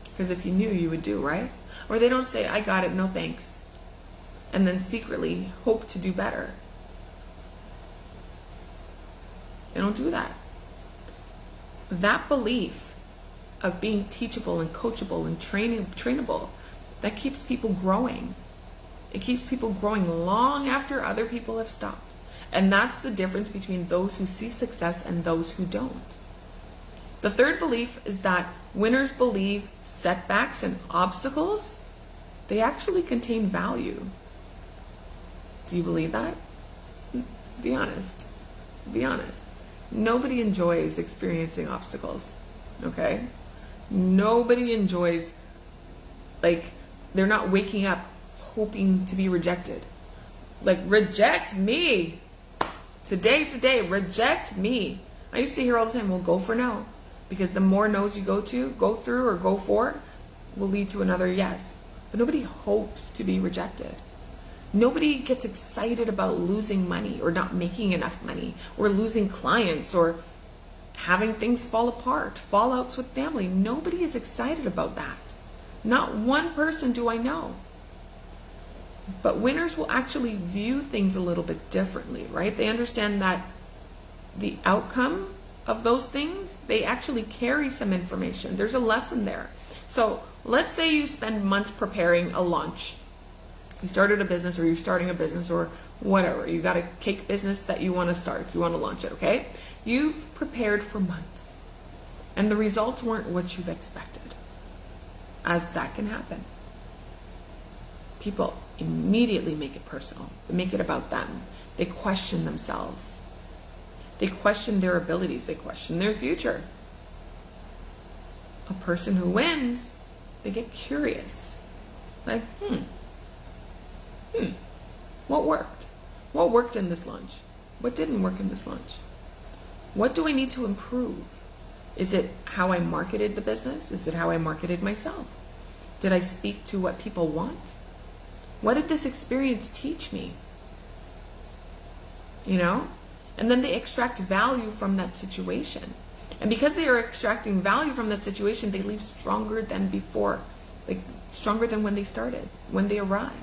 Because if you knew, you would do, right? Or they don't say, I got it, no thanks. And then secretly hope to do better. They don't do that. That belief of being teachable and coachable and trainable, that keeps people growing. It keeps people growing long after other people have stopped. And that's the difference between those who see success and those who don't. The third belief is that winners believe setbacks and obstacles, they actually contain value. Do you believe that? Be honest. Be honest. Nobody enjoys experiencing obstacles, okay? Nobody enjoys, they're not waking up hoping to be rejected. Reject me. Today's the day, reject me. I used to hear all the time, well, go for no. Because the more no's you go through or go for, will lead to another yes. But nobody hopes to be rejected. Nobody gets excited about losing money or not making enough money or losing clients or having things fall apart, fallouts with family. Nobody is excited about that. Not one person do I know. But winners will actually view things a little bit differently, right? They understand that the outcome of those things, they actually carry some information. There's a lesson there. So let's say you spend months preparing a launch. You started a business, or you're starting a business, or whatever. You got a cake business that you want to start. You want to launch it, okay? You've prepared for months, and the results weren't what you've expected, as that can happen. People immediately make it personal. They make it about them. They question themselves. They question their abilities. They question their future. A person who wins, they get curious. Like, what worked? What worked in this launch? What didn't work in this launch? What do I need to improve? Is it how I marketed the business? Is it how I marketed myself? Did I speak to what people want? What did this experience teach me? You know? And then they extract value from that situation. And because they are extracting value from that situation, they leave stronger than before. Like, stronger than when they started, when they arrived.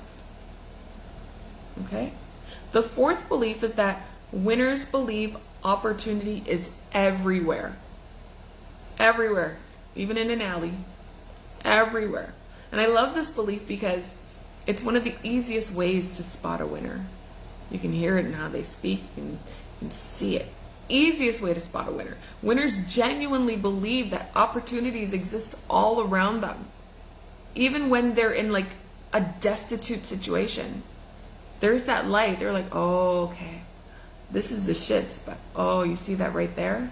Okay? The fourth belief is that winners believe opportunity is everywhere. Everywhere. Even in an alley. Everywhere. And I love this belief because it's one of the easiest ways to spot a winner. You can hear it in how they speak, and you can see it. Easiest way to spot a winner. Winners genuinely believe that opportunities exist all around them. Even when they're in like a destitute situation. There's that light. They're like, oh, okay. This is the shits, but oh, you see that right there?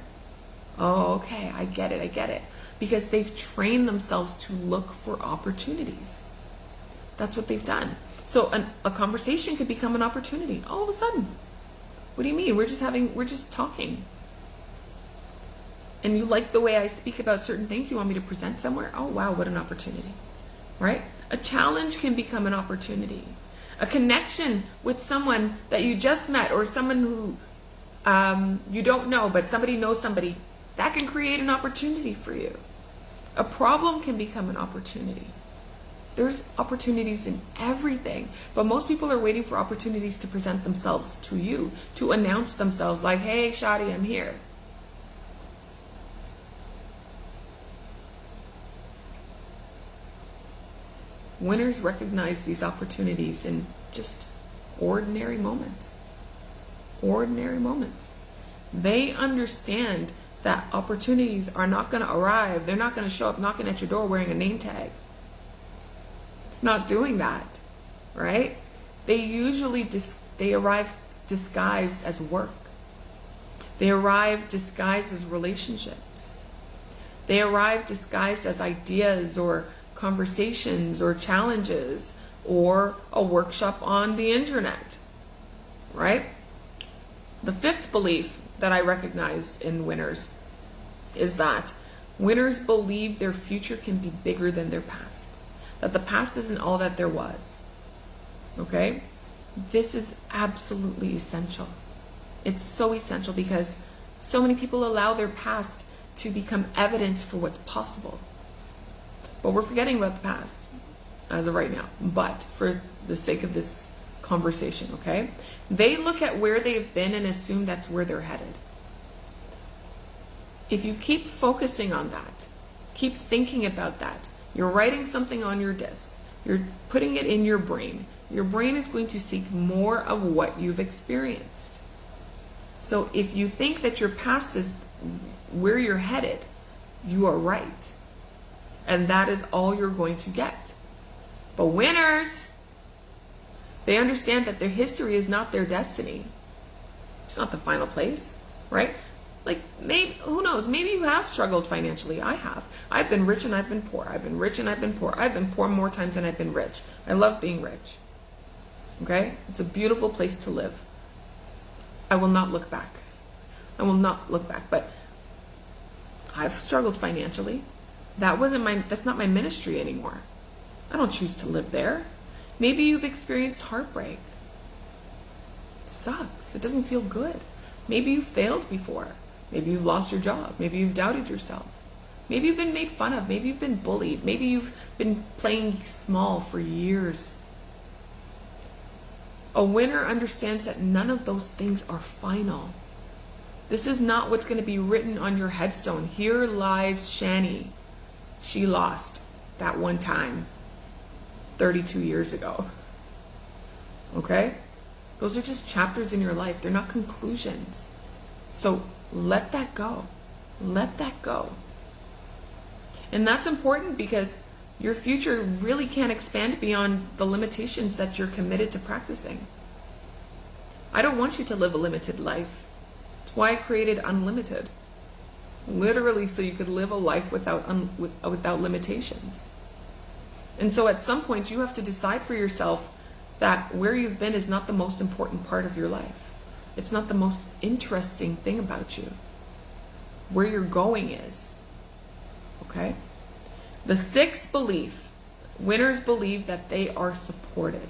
Oh, okay, I get it. Because they've trained themselves to look for opportunities. That's what they've done. So a conversation could become an opportunity all of a sudden. What do you mean? We're just talking. And you like the way I speak about certain things, you want me to present somewhere? Oh, wow, what an opportunity, right? A challenge can become an opportunity. A connection with someone that you just met, or someone who you don't know, but somebody knows somebody, that can create an opportunity for you. A problem can become an opportunity. There's opportunities in everything, but most people are waiting for opportunities to present themselves to you, to announce themselves like, hey, Shadi, I'm here. Winners recognize these opportunities in just ordinary moments. Ordinary moments. They understand that opportunities are not going to arrive. They're not going to show up knocking at your door wearing a name tag. It's not doing that, right? They usually they arrive disguised as work. They arrive disguised as relationships. They arrive disguised as ideas or conversations or challenges or a workshop on the internet, right? The fifth belief that I recognized in winners is that winners believe their future can be bigger than their past, that the past isn't all that there was, okay? This is absolutely essential. It's so essential because so many people allow their past to become evidence for what's possible. But we're forgetting about the past as of right now. But for the sake of this conversation, okay? They look at where they've been and assume that's where they're headed. If you keep focusing on that, keep thinking about that, you're writing something on your desk, you're putting it in your brain is going to seek more of what you've experienced. So if you think that your past is where you're headed, you are right. And that is all you're going to get. But winners, they understand that their history is not their destiny. It's not the final place, right? Like, maybe, who knows, maybe you have struggled financially. I have. I've been rich and I've been poor. I've been rich and I've been poor. I've been poor more times than I've been rich. I love being rich. Okay? It's a beautiful place to live. I will not look back. I will not look back. But I've struggled financially. That's not my ministry anymore. I don't choose to live there. Maybe you've experienced heartbreak. It sucks. It doesn't feel good. Maybe you failed before. Maybe you've lost your job. Maybe you've doubted yourself. Maybe you've been made fun of. Maybe you've been bullied. Maybe you've been playing small for years. A winner understands that none of those things are final. This is not what's going to be written on your headstone. Here lies Shani. She lost that one time 32 years ago. Okay? Those are just chapters in your life. They're not conclusions. So let that go. Let that go. And that's important because your future really can't expand beyond the limitations that you're committed to practicing. I don't want you to live a limited life. That's why I created unlimited. Literally so you could live a life without limitations. And so at some point you have to decide for yourself that where you've been is not the most important part of your life. It's not the most interesting thing about you. Where you're going is. Okay? The sixth belief, winners believe that they are supported.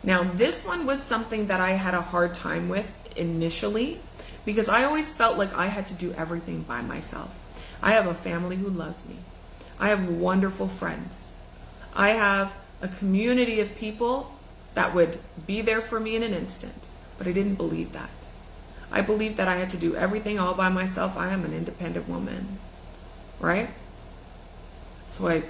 Now, this one was something that I had a hard time with initially because I always felt like I had to do everything by myself. I have a family who loves me. I have wonderful friends. I have a community of people that would be there for me in an instant, but I didn't believe that. I believed that I had to do everything all by myself. I am an independent woman, right? So I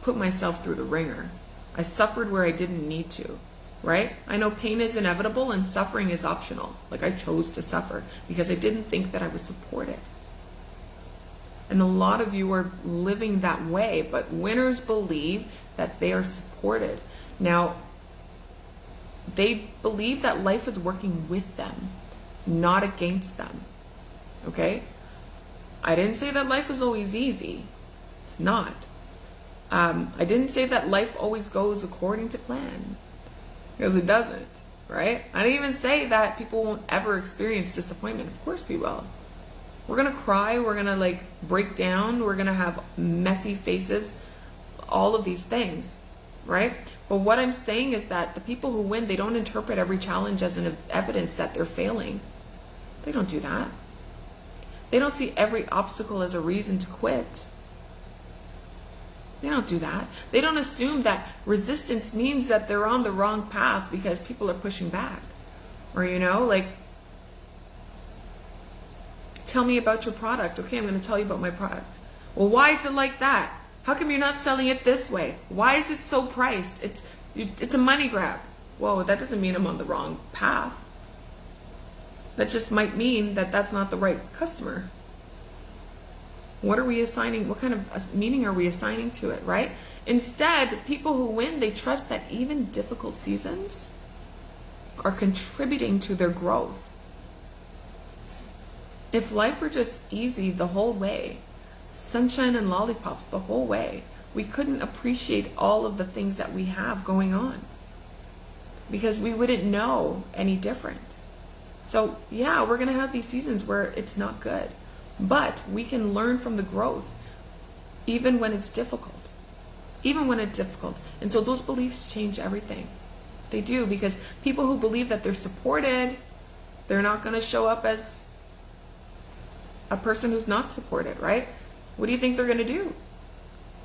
put myself through the ringer. I suffered where I didn't need to, right? I know pain is inevitable and suffering is optional. Like I chose to suffer because I didn't think that I was supported. And a lot of you are living that way, but winners believe that they are supported. Now, they believe that life is working with them, not against them, okay? I didn't say that life is always easy. It's not. I didn't say that life always goes according to plan, because it doesn't, right? I didn't even say that people won't ever experience disappointment. Of course we will. We're gonna cry, we're gonna like break down, we're gonna have messy faces, all of these things, right? But what I'm saying is that the people who win, they don't interpret every challenge as an evidence that they're failing. They don't do that. They don't see every obstacle as a reason to quit. They don't do that. They don't assume that resistance means that they're on the wrong path because people are pushing back. Or, you know, like, tell me about your product. Okay, I'm going to tell you about my product. Well, why is it like that? How come you're not selling it this way? Why is it so priced? It's a money grab. Whoa, that doesn't mean I'm on the wrong path. That just might mean that that's not the right customer. What are we assigning? What kind of meaning are we assigning to it, right? Instead, people who win, they trust that even difficult seasons are contributing to their growth. If life were just easy the whole way, sunshine and lollipops the whole way, we couldn't appreciate all of the things that we have going on because we wouldn't know any different. So yeah, we're going to have these seasons where it's not good, but we can learn from the growth even when it's difficult, And so those beliefs change everything. They do, because people who believe that they're supported, they're not going to show up as a person who's not supported, right? What do you think they're going to do?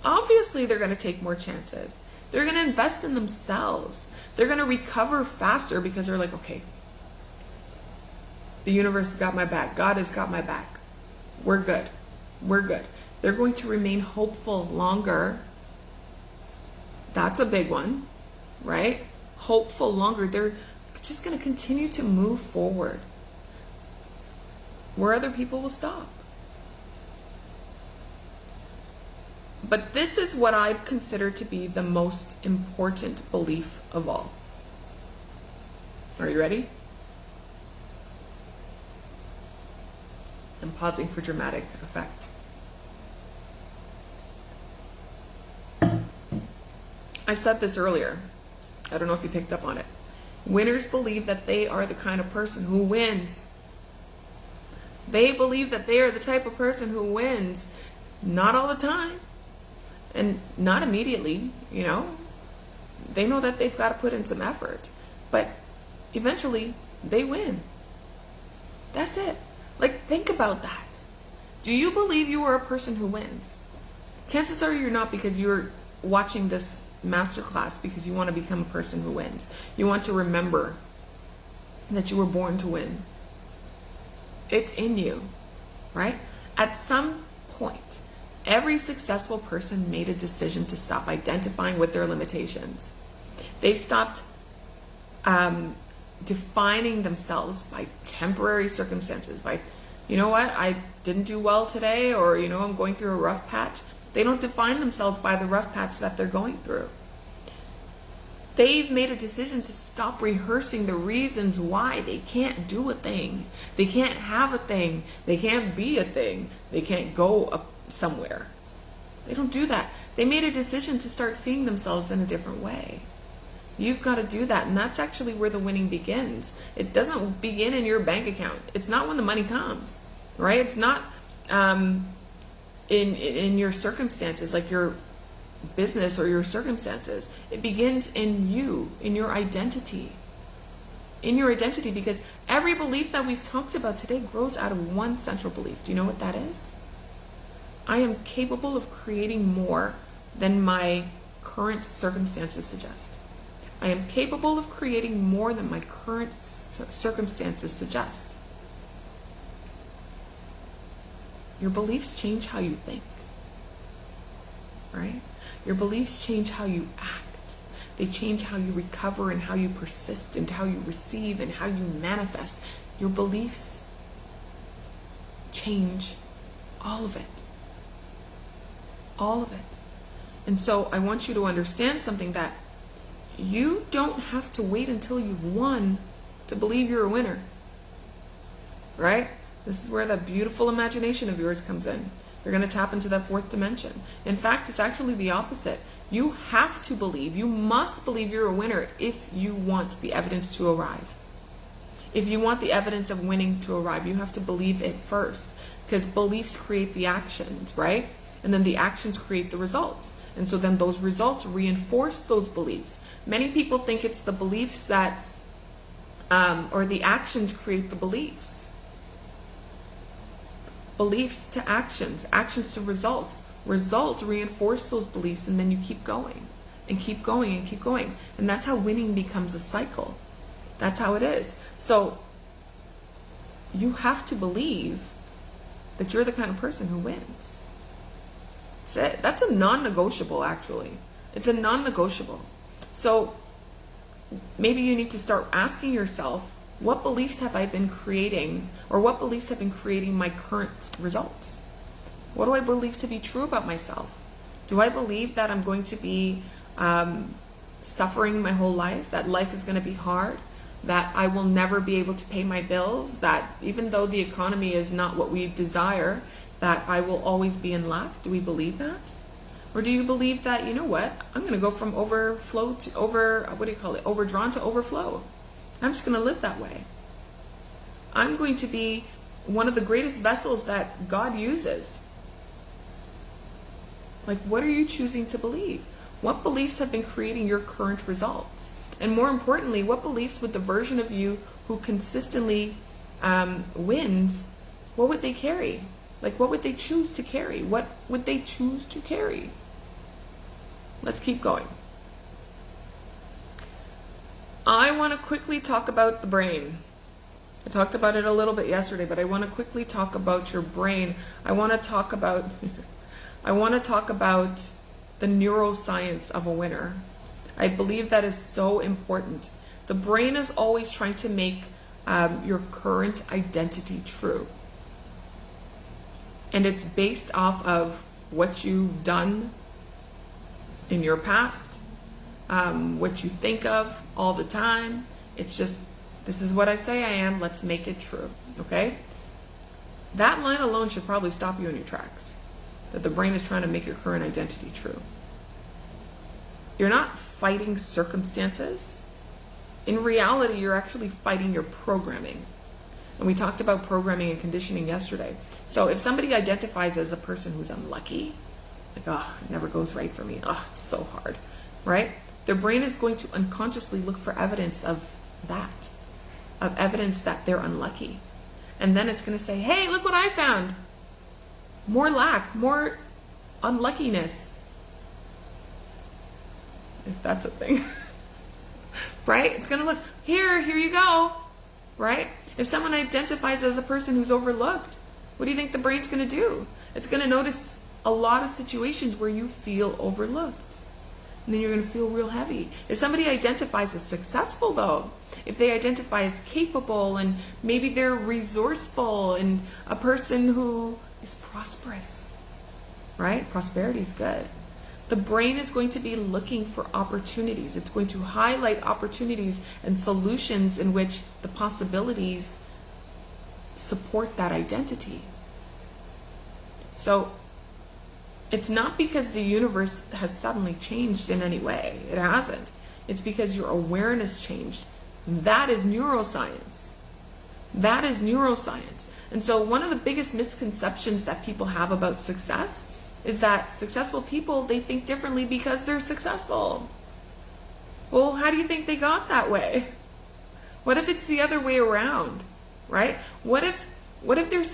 Obviously, they're going to take more chances. They're going to invest in themselves. They're going to recover faster because they're like, okay, the universe has got my back. God has got my back. We're good. We're good. They're going to remain hopeful longer. That's a big one, right? Hopeful longer. They're just going to continue to move forward where other people will stop. But this is what I consider to be the most important belief of all. Are you ready? I'm pausing for dramatic effect. I said this earlier. I don't know if you picked up on it. Winners believe that they are the kind of person who wins. They believe that they are the type of person who wins. Not all the time. And not immediately, you know. They know that they've got to put in some effort. But eventually, they win. That's it. Like, think about that. Do you believe you are a person who wins? Chances are you're not, because you're watching this masterclass because you want to become a person who wins. You want to remember that you were born to win. It's in you, right? At some point, every successful person made a decision to stop identifying with their limitations. They stopped defining themselves by temporary circumstances, by, you know what, I didn't do well today, or, you know, I'm going through a rough patch. They don't define themselves by the rough patch that they're going through. They've made a decision to stop rehearsing the reasons why they can't do a thing. They can't have a thing. They can't be a thing. They can't go up somewhere. They don't do that. They made a decision to start seeing themselves in a different way. You've got to do that, and that's actually where the winning begins. It doesn't begin in your bank account. It's not when the money comes, right? It's not in your circumstances, like your business or your circumstances. It begins in you, in your identity. In your identity, because every belief that we've talked about today grows out of one central belief. Do you know what that is? I am capable of creating more than my current circumstances suggest. I am capable of creating more than my current circumstances suggest. Your beliefs change how you think, right? Your beliefs change how you act. They change how you recover and how you persist and how you receive and how you manifest. Your beliefs change all of it. All of it. And so I want you to understand something, that you don't have to wait until you've won to believe you're a winner. Right? This is where that beautiful imagination of yours comes in. You're going to tap into that fourth dimension. In fact, it's actually the opposite. You have to believe, you must believe you're a winner if you want the evidence to arrive. If you want the evidence of winning to arrive, you have to believe it first, because beliefs create the actions, right? And then the actions create the results. And so then those results reinforce those beliefs. Many people think it's the beliefs that, or the actions create the beliefs. Beliefs to actions, actions to results. Results reinforce those beliefs, and then you keep going and keep going and keep going. And that's how winning becomes a cycle. That's how it is. So you have to believe that you're the kind of person who wins. That's it. That's a non-negotiable, actually. It's a non-negotiable. So maybe you need to start asking yourself, what beliefs have I been creating, or what beliefs have been creating my current results? What do I believe to be true about myself? Do I believe that I'm going to be suffering my whole life, that life is going to be hard, that I will never be able to pay my bills, that even though the economy is not what we desire, that I will always be in lack? Do we believe that? Or do you believe that, you know what, I'm going to go from overflow to overdrawn to overflow? I'm just going to live that way. I'm going to be one of the greatest vessels that God uses. Like, what are you choosing to believe? What beliefs have been creating your current results? And more importantly, what beliefs would the version of you who consistently wins, what would they carry? Like, what would they choose to carry? What would they choose to carry? Let's keep going. I want to quickly talk about the brain. I talked about it a little bit yesterday, but I want to quickly talk about your brain. I want to talk about the neuroscience of a winner. I believe that is so important. The brain is always trying to make your current identity true. And it's based off of what you've done in your past, what you think of all the time. It's just, this is what I say I am, let's make it true, okay? That line alone should probably stop you in your tracks, that the brain is trying to make your current identity true. You're not fighting circumstances. In reality, you're actually fighting your programming. And we talked about programming and conditioning yesterday. So if somebody identifies as a person who's unlucky, like, oh, it never goes right for me, oh, it's so hard, right? Their brain is going to unconsciously look for evidence of that, of evidence that they're unlucky. And then it's going to say, hey, look what I found. More lack, more unluckiness. If that's a thing. Right? It's going to look, here you go. Right? If someone identifies as a person who's overlooked, what do you think the brain's going to do? It's going to notice a lot of situations where you feel overlooked. And then you're going to feel real heavy. If somebody identifies as successful, though, if they identify as capable and maybe they're resourceful and a person who is prosperous, right? Prosperity is good. The brain is going to be looking for opportunities. It's going to highlight opportunities and solutions in which the possibilities support that identity. So it's not because the universe has suddenly changed in any way. It hasn't. It's because your awareness changed. That is neuroscience. That is neuroscience. And so one of the biggest misconceptions that people have about success is that successful people, they think differently because they're successful. Well, how do you think they got that way? What if it's the other way around, right? What if they're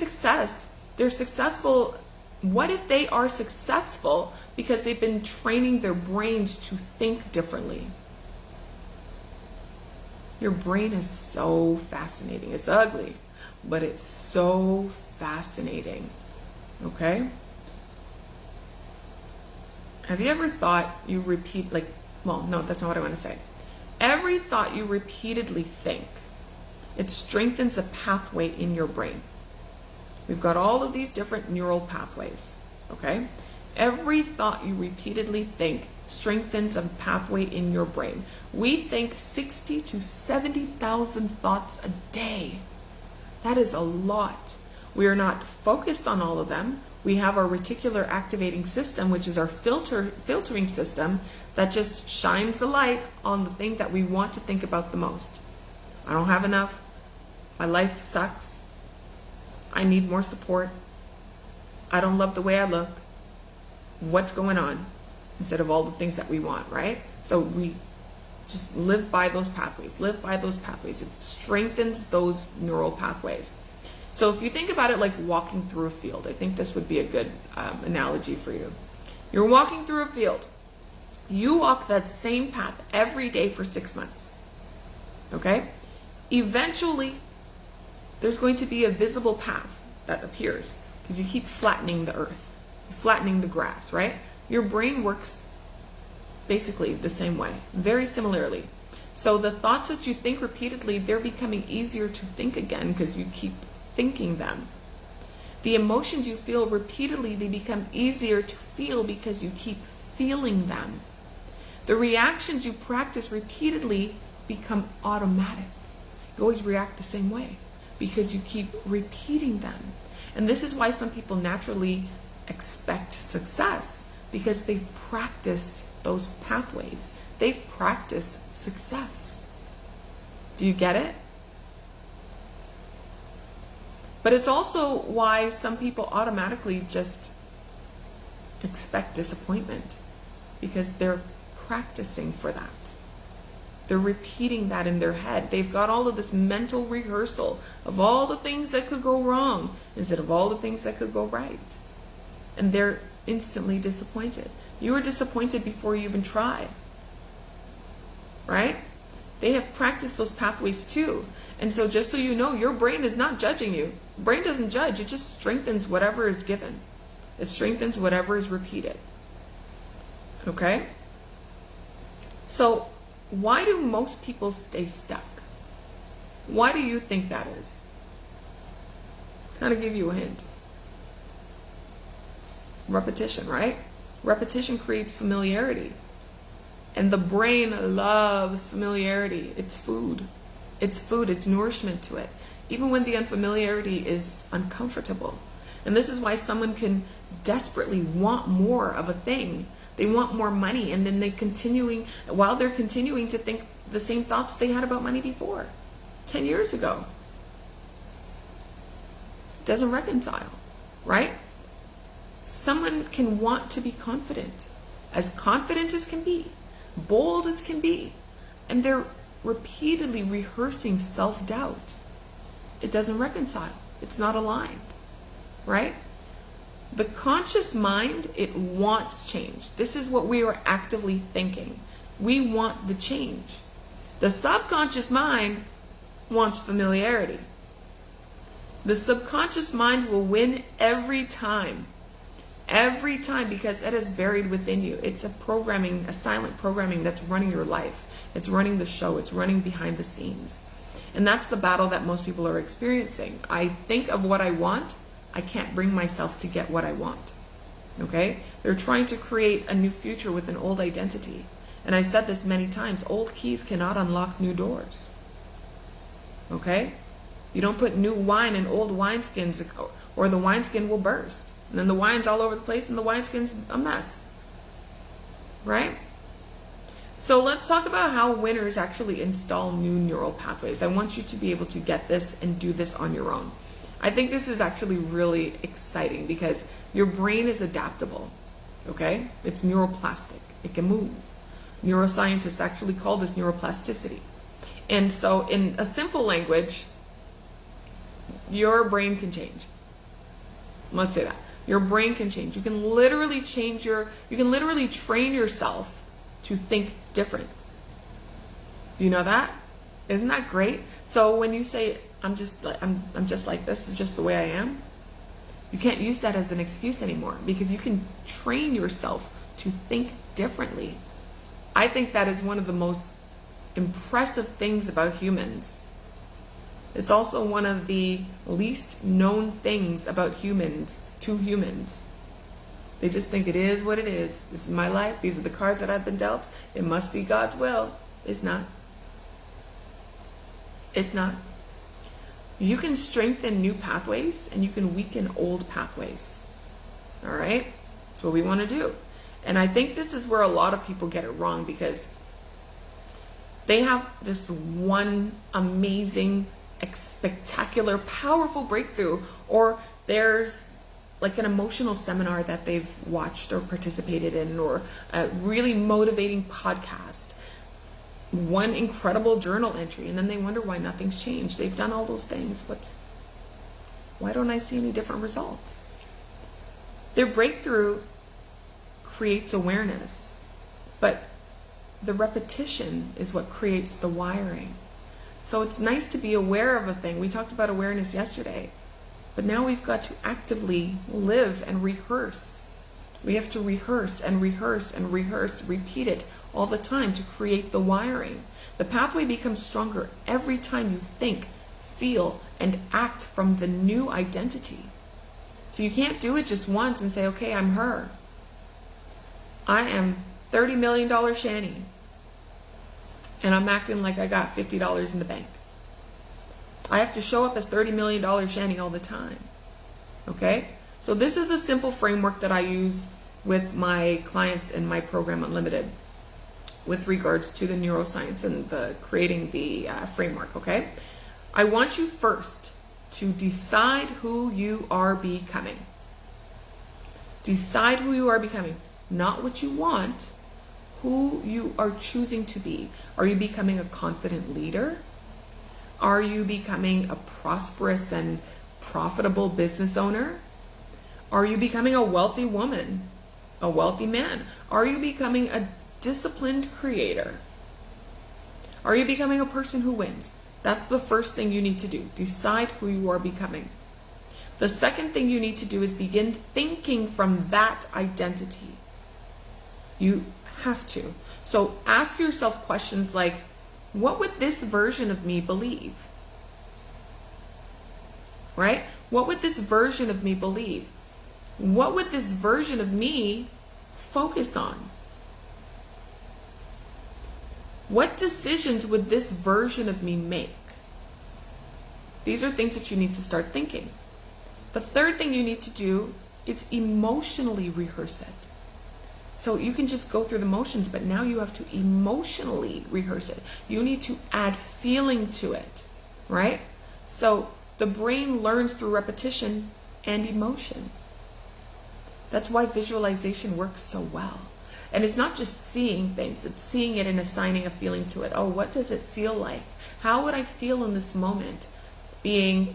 successful? What if they are successful because they've been training their brains to think differently? Your brain is so fascinating. It's ugly, but it's so fascinating. Okay? Have you ever thought you repeat, no, that's not what I want to say. Every thought you repeatedly think, it strengthens a pathway in your brain. We've got all of these different neural pathways, okay? Every thought you repeatedly think strengthens a pathway in your brain. We think 60 to 70,000 thoughts a day. That is a lot. We are not focused on all of them. We have our reticular activating system, which is our filtering system that just shines the light on the thing that we want to think about the most. I don't have enough. My life sucks. I need more support. I don't love the way I look. What's going on? Instead of all the things that we want, right? So we just live by those pathways. It strengthens those neural pathways. So if you think about it like walking through a field, I think this would be a good analogy for you. You're walking through a field. You walk that same path every day for 6 months. Okay? Eventually, there's going to be a visible path that appears because you keep flattening the earth, flattening the grass, right? Your brain works basically the same way, very similarly. So the thoughts that you think repeatedly, they're becoming easier to think again because you keep thinking them. The emotions you feel repeatedly, they become easier to feel because you keep feeling them. The reactions you practice repeatedly become automatic. You always react the same way because you keep repeating them. And this is why some people naturally expect success, because they've practiced those pathways. They've practiced success. Do you get it? But it's also why some people automatically just expect disappointment, because they're practicing for that. They're repeating that in their head. They've got all of this mental rehearsal of all the things that could go wrong instead of all the things that could go right. And they're instantly disappointed. You were disappointed before you even try, right? They have practiced those pathways too. And so just so you know, your brain is not judging you. Brain doesn't judge. It just strengthens whatever is given. It strengthens whatever is repeated. Okay? So why do most people stay stuck? Why do you think that is? Kind of give you a hint. Repetition, right? Repetition creates familiarity. And the brain loves familiarity. It's food. It's food. It's nourishment to it. Even when the unfamiliarity is uncomfortable. And this is why someone can desperately want more of a thing. They want more money, and then while they're continuing to think the same thoughts they had about money before, 10 years ago. It doesn't reconcile, right? Someone can want to be confident as can be, bold as can be, and they're repeatedly rehearsing self-doubt. It doesn't reconcile. It's not aligned, right? The conscious mind, it wants change. This is what we are actively thinking. We want the change. The subconscious mind wants familiarity. The subconscious mind will win every time. Every time, because it is buried within you. It's a programming, a silent programming that's running your life. It's running the show. It's running behind the scenes. And that's the battle that most people are experiencing. I think of what I want. I can't bring myself to get what I want. Okay? They're trying to create a new future with an old identity. And I've said this many times. Old keys cannot unlock new doors. Okay? You don't put new wine in old wineskins, or the wineskin will burst. And then the wine's all over the place and the wineskin's a mess. Right? So let's talk about how winners actually install new neural pathways. I want you to be able to get this and do this on your own. I think this is actually really exciting because your brain is adaptable. Okay? It's neuroplastic. It can move. Neuroscientists actually call this neuroplasticity. And so in a simple language, your brain can change. Let's say that. Your brain can change. You can literally train yourself to think different. Do you know that? Isn't that great? So when you say, I'm just like this is just the way I am, you can't use that as an excuse anymore because you can train yourself to think differently. I think that is one of the most impressive things about humans. It's also one of the least known things about humans to humans. They just think it is what it is. This is my life. These are the cards that I've been dealt. It must be God's will. It's not. It's not. You can strengthen new pathways and you can weaken old pathways. All right? That's what we want to do. And I think this is where a lot of people get it wrong because they have this one amazing, spectacular, powerful breakthrough, or there's like an emotional seminar that they've watched or participated in, or a really motivating podcast, one incredible journal entry, and then they wonder why nothing's changed. They've done all those things. Why don't I see any different results? Their breakthrough creates awareness, but the repetition is what creates the wiring. So it's nice to be aware of a thing. We talked about awareness yesterday, but now we've got to actively live and rehearse. We have to rehearse and rehearse and rehearse, repeat it all the time to create the wiring. The pathway becomes stronger every time you think, feel, and act from the new identity. So you can't do it just once and say, okay, I'm her. I am $30 million Shani. And I'm acting like I got $50 in the bank. I have to show up as $30 million Shani all the time. Okay? So this is a simple framework that I use with my clients in my program Unlimited with regards to the neuroscience and the creating the framework. Okay? I want you first to decide who you are becoming. Decide who you are becoming. Not what you want, who you are choosing to be. Are you becoming a confident leader? Are you becoming a prosperous and profitable business owner? Are you becoming a wealthy woman, a wealthy man? Are you becoming a disciplined creator? Are you becoming a person who wins? That's the first thing you need to do. Decide who you are becoming. The second thing you need to do is begin thinking from that identity. You have to. So ask yourself questions like, what would this version of me believe? Right? What would this version of me believe? What would this version of me focus on? What decisions would this version of me make? These are things that you need to start thinking. The third thing you need to do is emotionally rehearse it. So you can just go through the motions, but now you have to emotionally rehearse it. You need to add feeling to it, right? So the brain learns through repetition and emotion. That's why visualization works so well. And it's not just seeing things, it's seeing it and assigning a feeling to it. Oh, what does it feel like? How would I feel in this moment being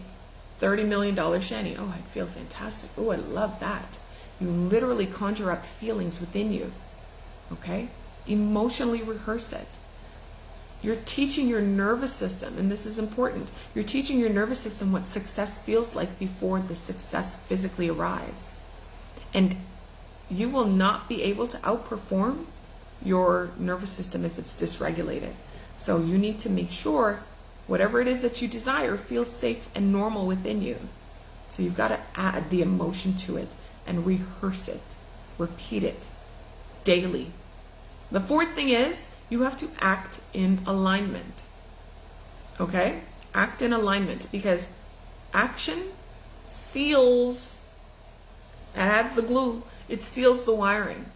$30 million Shani? Oh, I'd feel fantastic. Oh, I love that. You literally conjure up feelings within you, okay? Emotionally rehearse it. You're teaching your nervous system, and this is important, you're teaching your nervous system what success feels like before the success physically arrives. And you will not be able to outperform your nervous system if it's dysregulated. So you need to make sure whatever it is that you desire feels safe and normal within you. So you've got to add the emotion to it and rehearse it, repeat it daily. The fourth thing is you have to act in alignment. Okay? Act in alignment, because action seals, adds the glue, it seals the wiring.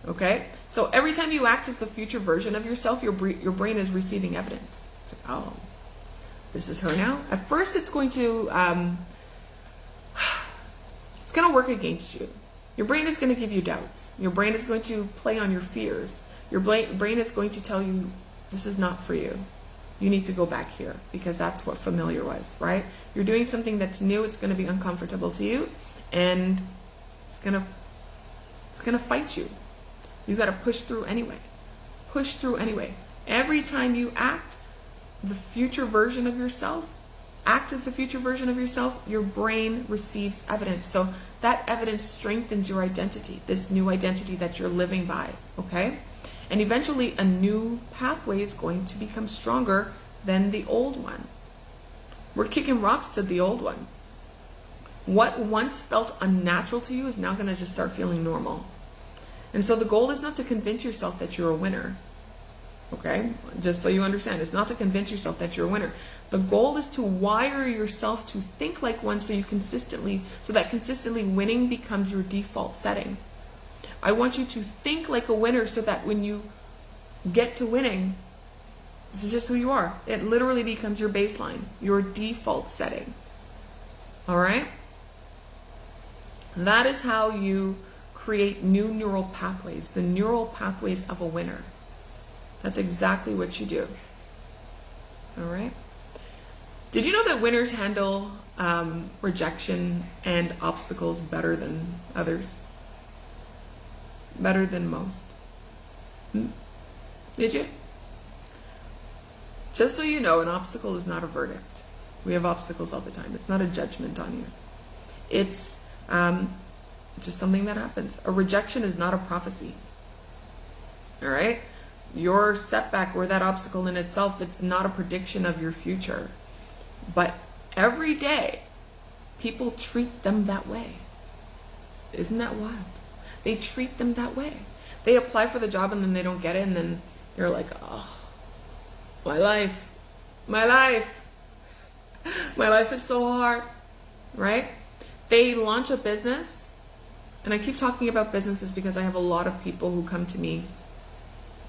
Okay? So every time you act as the future version of yourself, your brain is receiving evidence. It's like, oh, this is her now. At first, it's going to work against you. Your brain is going to give you doubts. Your brain is going to play on your fears. Your brain is going to tell you, this is not for you. You need to go back here, because that's what familiar was, right? You're doing something that's new. It's going to be uncomfortable to you, and it's going to fight you. You got to push through anyway. Push through anyway. Every time you act the future version of yourself, act as the future version of yourself, your brain receives evidence. So that evidence strengthens your identity, this new identity that you're living by, okay? And eventually a new pathway is going to become stronger than the old one. We're kicking rocks to the old one. What once felt unnatural to you is now going to just start feeling normal. And so the goal is not to convince yourself that you're a winner. Okay? Just so you understand, it's not to convince yourself that you're a winner. The goal is to wire yourself to think like one, so that consistently winning becomes your default setting. I want you to think like a winner, so that when you get to winning, this is just who you are. It literally becomes your baseline, your default setting. All right? That is how you create new neural pathways, the neural pathways of a winner. That's exactly what you do. All right? Did you know that winners handle rejection and obstacles better than others? Better than most? Did you? Just so you know, an obstacle is not a verdict. We have obstacles all the time. It's not a judgment on you. It's just something that happens. A rejection is not a prophecy. All right? Your setback or that obstacle in itself, it's not a prediction of your future. But every day, people treat them that way. Isn't that wild? They treat them that way. They apply for the job and then they don't get it, and then they're like, oh, my life is so hard, right? They launch a business, and I keep talking about businesses because I have a lot of people who come to me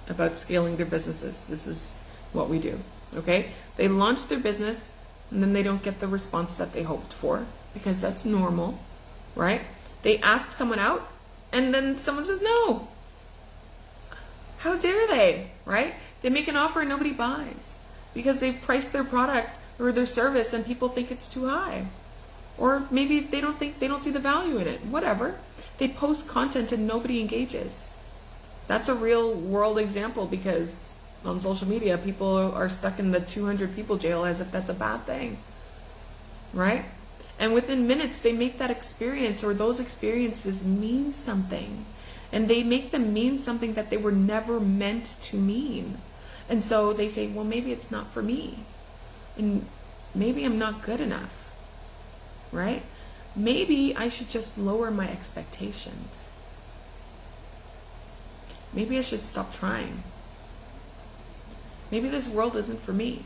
about scaling their businesses. This is what we do, okay? They launch their business, and then they don't get the response that they hoped for, because that's normal, right? They ask someone out, and then someone says no. How dare they, right? They make an offer and nobody buys because they've priced their product or their service and people think it's too high. Or maybe they don't see the value in it. Whatever. They post content and nobody engages. That's a real world example, because on social media, people are stuck in the 200 people jail as if that's a bad thing, right? And within minutes, they make that experience or those experiences mean something. And they make them mean something that they were never meant to mean. And so they say, well, maybe it's not for me. And maybe I'm not good enough, right? Maybe I should just lower my expectations. Maybe I should stop trying. Maybe this world isn't for me,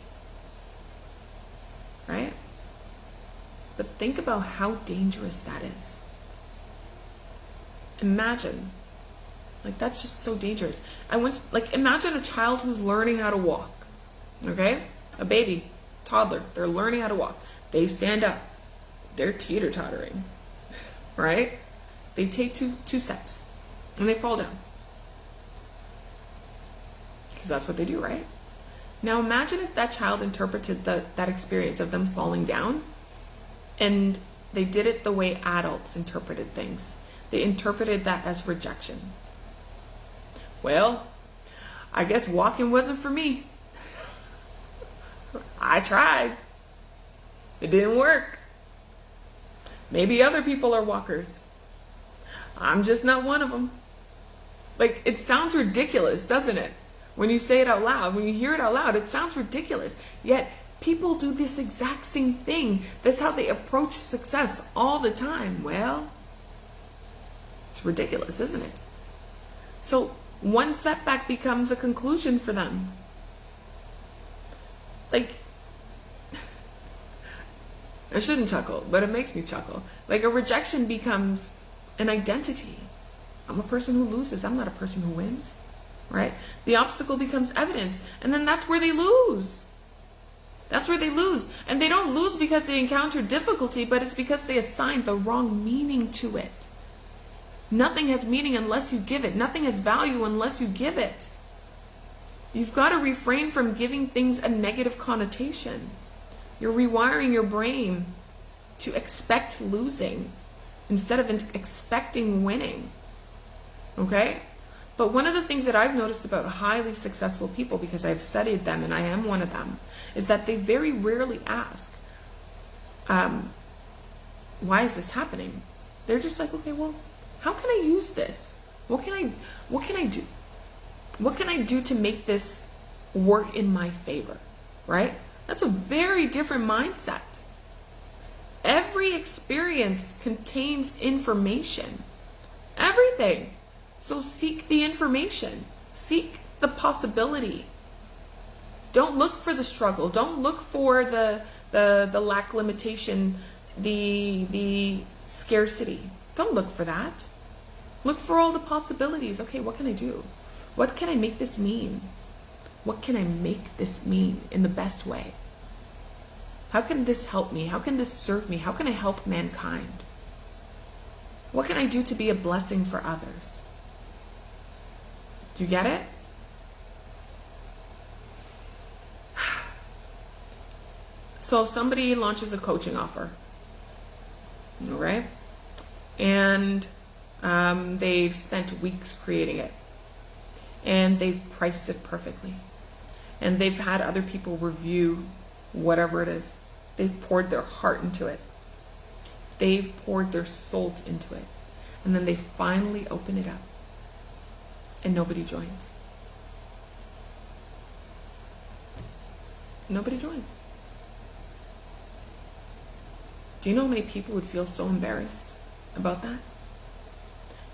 right? But think about how dangerous that is. Imagine, that's just so dangerous. Imagine a child who's learning how to walk, okay? A baby, toddler, they're learning how to walk. They stand up, they're teeter-tottering, right? They take two steps, and they fall down. Because that's what they do, right? Now imagine if that child interpreted that experience of them falling down, and they did it the way adults interpreted things. They interpreted that as rejection. Well, I guess walking wasn't for me. I tried. It didn't work. Maybe other people are walkers. I'm just not one of them. Like, it sounds ridiculous, doesn't it? When you say it out loud, when you hear it out loud, it sounds ridiculous. Yet, people do this exact same thing. That's how they approach success all the time. Well, it's ridiculous, isn't it? So, one setback becomes a conclusion for them. Like, I shouldn't chuckle, but it makes me chuckle. Like, a rejection becomes an identity. I'm a person who loses. I'm not a person who wins, right? The obstacle becomes evidence, and then that's where they lose. That's where they lose. And they don't lose because they encounter difficulty, but it's because they assigned the wrong meaning to it. Nothing has meaning unless you give it. Nothing has value unless you give it. You've got to refrain from giving things a negative connotation. You're rewiring your brain to expect losing instead of expecting winning. Okay? But one of the things that I've noticed about highly successful people, because I've studied them and I am one of them, is that they very rarely ask, why is this happening? They're just like, okay, well, how can I use this? What can I do? What can I do to make this work in my favor? Right? That's a very different mindset. Every experience contains information. Everything. So seek the information. Seek the possibility. Don't look for the struggle. Don't look for the lack, limitation, the scarcity. Don't look for that. Look for all the possibilities. Okay, what can I do? What can I make this mean? What can I make this mean in the best way? How can this help me? How can this serve me? How can I help mankind? What can I do to be a blessing for others? Do you get it? So somebody launches a coaching offer, all right? And they've spent weeks creating it. And they've priced it perfectly. And they've had other people review whatever it is. They've poured their heart into it. They've poured their soul into it. And then they finally open it up. And nobody joins. Nobody joins. Do you know how many people would feel so embarrassed about that?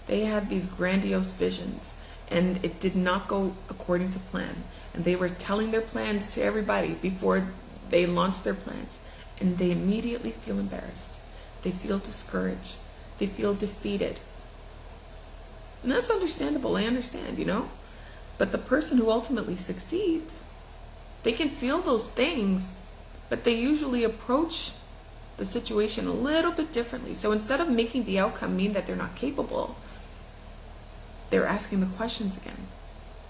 They had these grandiose visions, and it did not go according to plan. And they were telling their plans to everybody before they launched their plans. And they immediately feel embarrassed. They feel discouraged. They feel defeated. And that's understandable. I understand, you know? But the person who ultimately succeeds, they can feel those things, but they usually approach the situation a little bit differently. So instead of making the outcome mean that they're not capable, they're asking the questions again.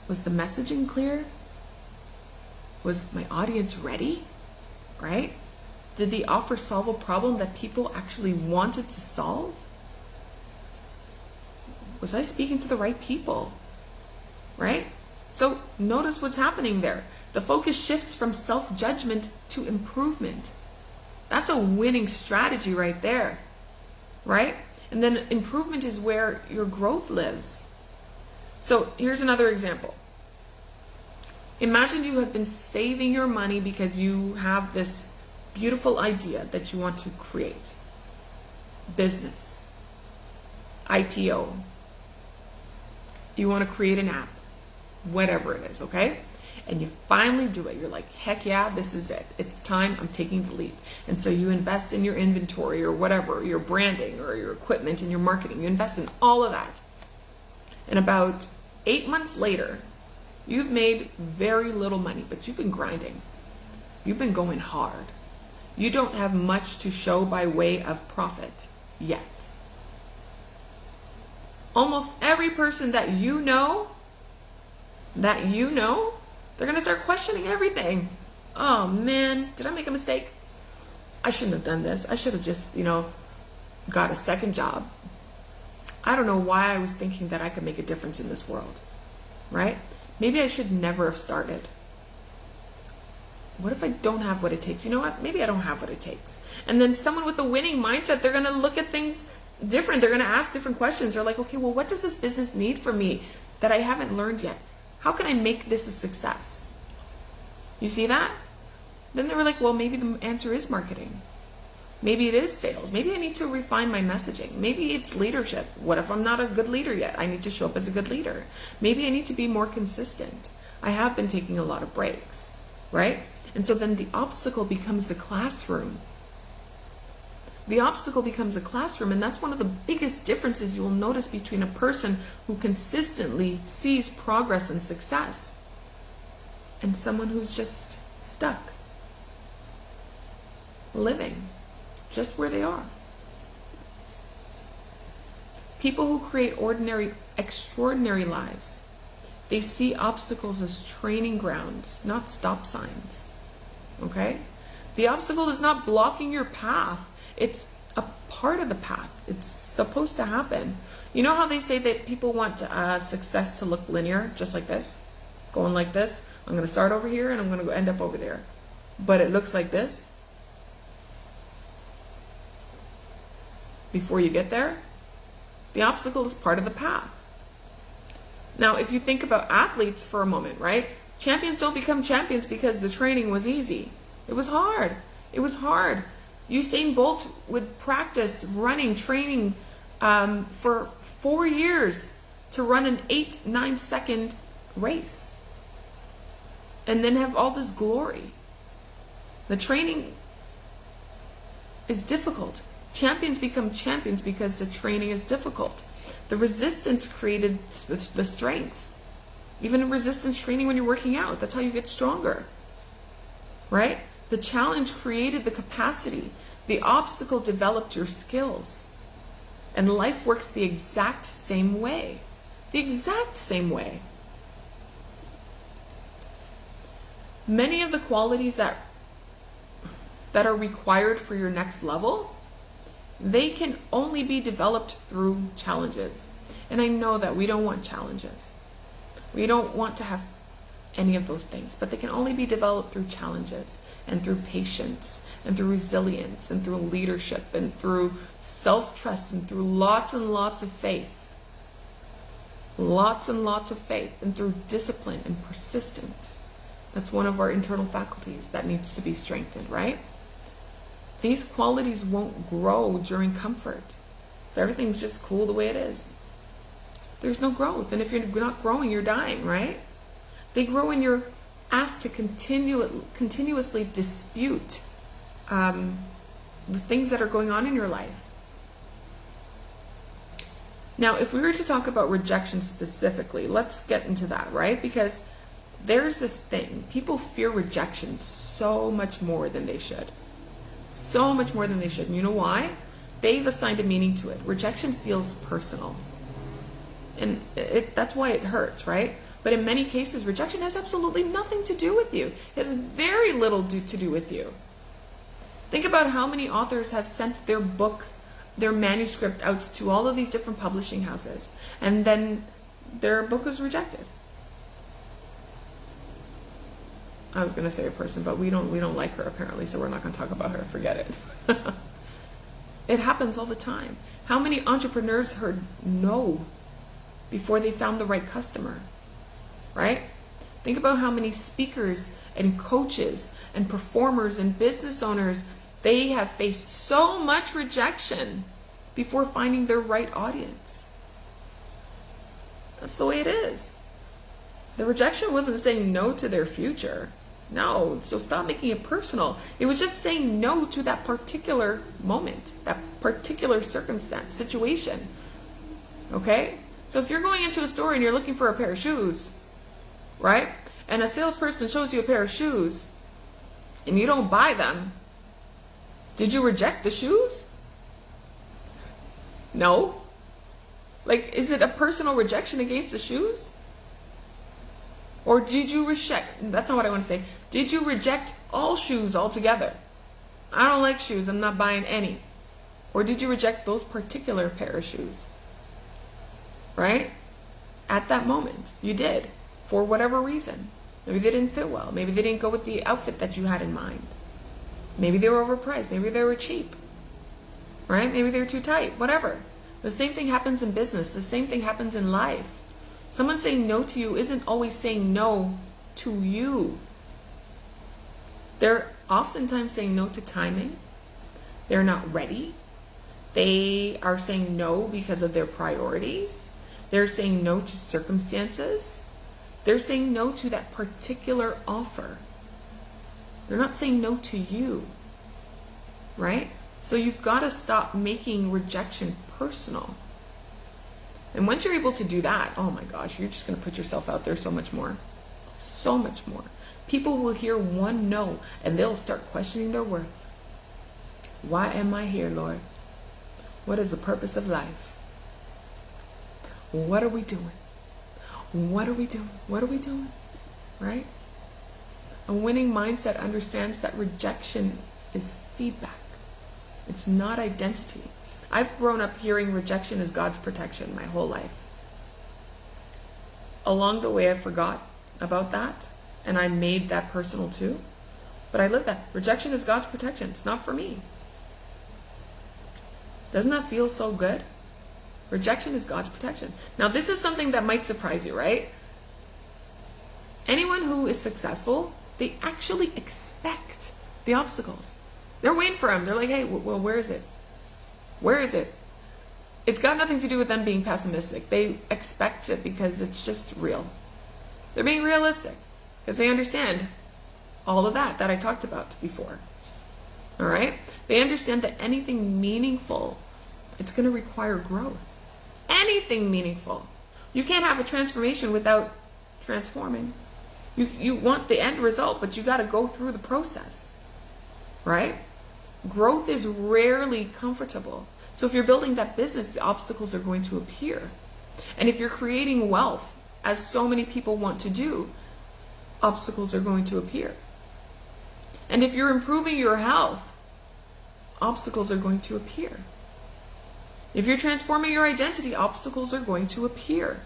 Was the messaging clear? Was my audience ready? Right? Did the offer solve a problem that people actually wanted to solve? Was I speaking to the right people? Right? So notice what's happening there. The focus shifts from self-judgment to improvement. That's a winning strategy right there. Right? And then improvement is where your growth lives. So here's another example. Imagine you have been saving your money because you have this beautiful idea that you want to create. Business. IPO. You want to create an app. Whatever it is, okay? And you finally do it. You're like, heck yeah, this is it. It's time. I'm taking the leap. And so you invest in your inventory or whatever, your branding or your equipment and your marketing. You invest in all of that. And about 8 months later, you've made very little money, but you've been grinding. You've been going hard. You don't have much to show by way of profit yet. Almost every person that you know, they're going to start questioning everything. Oh man, did I make a mistake? I shouldn't have done this. I should have just, got a second job. I don't know why I was thinking that I could make a difference in this world, right? Maybe I should never have started. What if I don't have what it takes? You know what? Maybe I don't have what it takes. And then someone with a winning mindset, they're going to look at things different. They're going to ask different questions. They're like, okay, well, what does this business need from me that I haven't learned yet? How can I make this a success? You see that? Then they were like, well, maybe the answer is marketing. Maybe it is sales. Maybe I need to refine my messaging. Maybe it's leadership. What if I'm not a good leader yet? I need to show up as a good leader. Maybe I need to be more consistent. I have been taking a lot of breaks, right? And so then the obstacle becomes the classroom. The obstacle becomes a classroom, and that's one of the biggest differences you'll notice between a person who consistently sees progress and success and someone who's just stuck, living just where they are. People who create extraordinary lives, they see obstacles as training grounds, not stop signs. Okay? The obstacle is not blocking your path. It's a part of the path. It's supposed to happen. You know how they say that people want success to look linear, just like this? Going like this. I'm going to start over here and I'm going to end up over there. But it looks like this before you get there. The obstacle is part of the path. Now, if you think about athletes for a moment, right? Champions don't become champions because the training was easy. It was hard. It was hard. Usain Bolt would practice running, training for 4 years to run an 8-9 second race and then have all this glory. The training is difficult. Champions become champions because the training is difficult. The resistance created the strength. Even in resistance training when you're working out, that's how you get stronger, right? The challenge created the capacity. The obstacle developed your skills. And life works the exact same way. The exact same way. Many of the qualities that are required for your next level, they can only be developed through challenges. And I know that we don't want challenges. We don't want to have any of those things, but they can only be developed through challenges and through patience and through resilience and through leadership and through self-trust and through lots and lots of faith. Lots and lots of faith and through discipline and persistence. That's one of our internal faculties that needs to be strengthened, right? These qualities won't grow during comfort. If everything's just cool the way it is, there's no growth. And if you're not growing, you're dying, right? They grow when you're asked to continuously dispute the things that are going on in your life. Now, if we were to talk about rejection specifically, let's get into that, right? Because there's this thing. People fear rejection so much more than they should. So much more than they should. And you know why? They've assigned a meaning to it. Rejection feels personal. And that's why it hurts, right? But in many cases, rejection has absolutely nothing to do with you. It has very little to do with you. Think about how many authors have sent their book, their manuscript out to all of these different publishing houses, and then their book was rejected. I was going to say a person, but we don't like her apparently, so we're not going to talk about her. Forget it. It happens all the time. How many entrepreneurs heard no before they found the right customer, right? Think about how many speakers and coaches and performers and business owners, they have faced so much rejection before finding their right audience. That's the way it is. The rejection wasn't saying no to their future. No, so stop making it personal. It was just saying no to that particular moment, that particular circumstance, situation. Okay? So if you're going into a store and you're looking for a pair of shoes, right? And a salesperson shows you a pair of shoes and you don't buy them, did you reject the shoes? No. Like, is it a personal rejection against the shoes? Or did you reject, that's not what I want to say. Did you reject all shoes altogether? I don't like shoes, I'm not buying any. Or did you reject those particular pair of shoes? Right? At that moment, you did, for whatever reason. Maybe they didn't fit well. Maybe they didn't go with the outfit that you had in mind. Maybe they were overpriced. Maybe they were cheap. right? Maybe they're too tight, whatever. The same thing happens in business. The same thing happens in life. Someone saying no to you isn't always saying no to you. They're oftentimes saying no to timing. They're not ready. They are saying no because of their priorities. They're saying no to circumstances. They're saying no to that particular offer. They're not saying no to you, right? So you've got to stop making rejection personal. And once you're able to do that, oh my gosh, you're just going to put yourself out there so much more. So much more. People will hear one no and they'll start questioning their worth. Why am I here, Lord? What is the purpose of life? What are we doing? What are we doing? What are we doing? Right? A winning mindset understands that rejection is feedback. It's not identity. I've grown up hearing rejection is God's protection my whole life. Along the way, I forgot about that, and I made that personal too. But I live that. Rejection is God's protection. It's not for me. Doesn't that feel so good? Rejection is God's protection. Now, this is something that might surprise you, right? Anyone who is successful, they actually expect the obstacles. They're waiting for them. They're like, hey, well, where is it? Where is it? It's got nothing to do with them being pessimistic. They expect it because it's just real. They're being realistic because they understand all of that I talked about before. All right? They understand that anything meaningful, it's going to require growth. Anything meaningful. You can't have a transformation without transforming. You want the end result, but you got to go through the process. Right? Growth is rarely comfortable. So if you're building that business, the obstacles are going to appear. And if you're creating wealth, as so many people want to do, obstacles are going to appear. And if you're improving your health, obstacles are going to appear. If you're transforming your identity, obstacles are going to appear.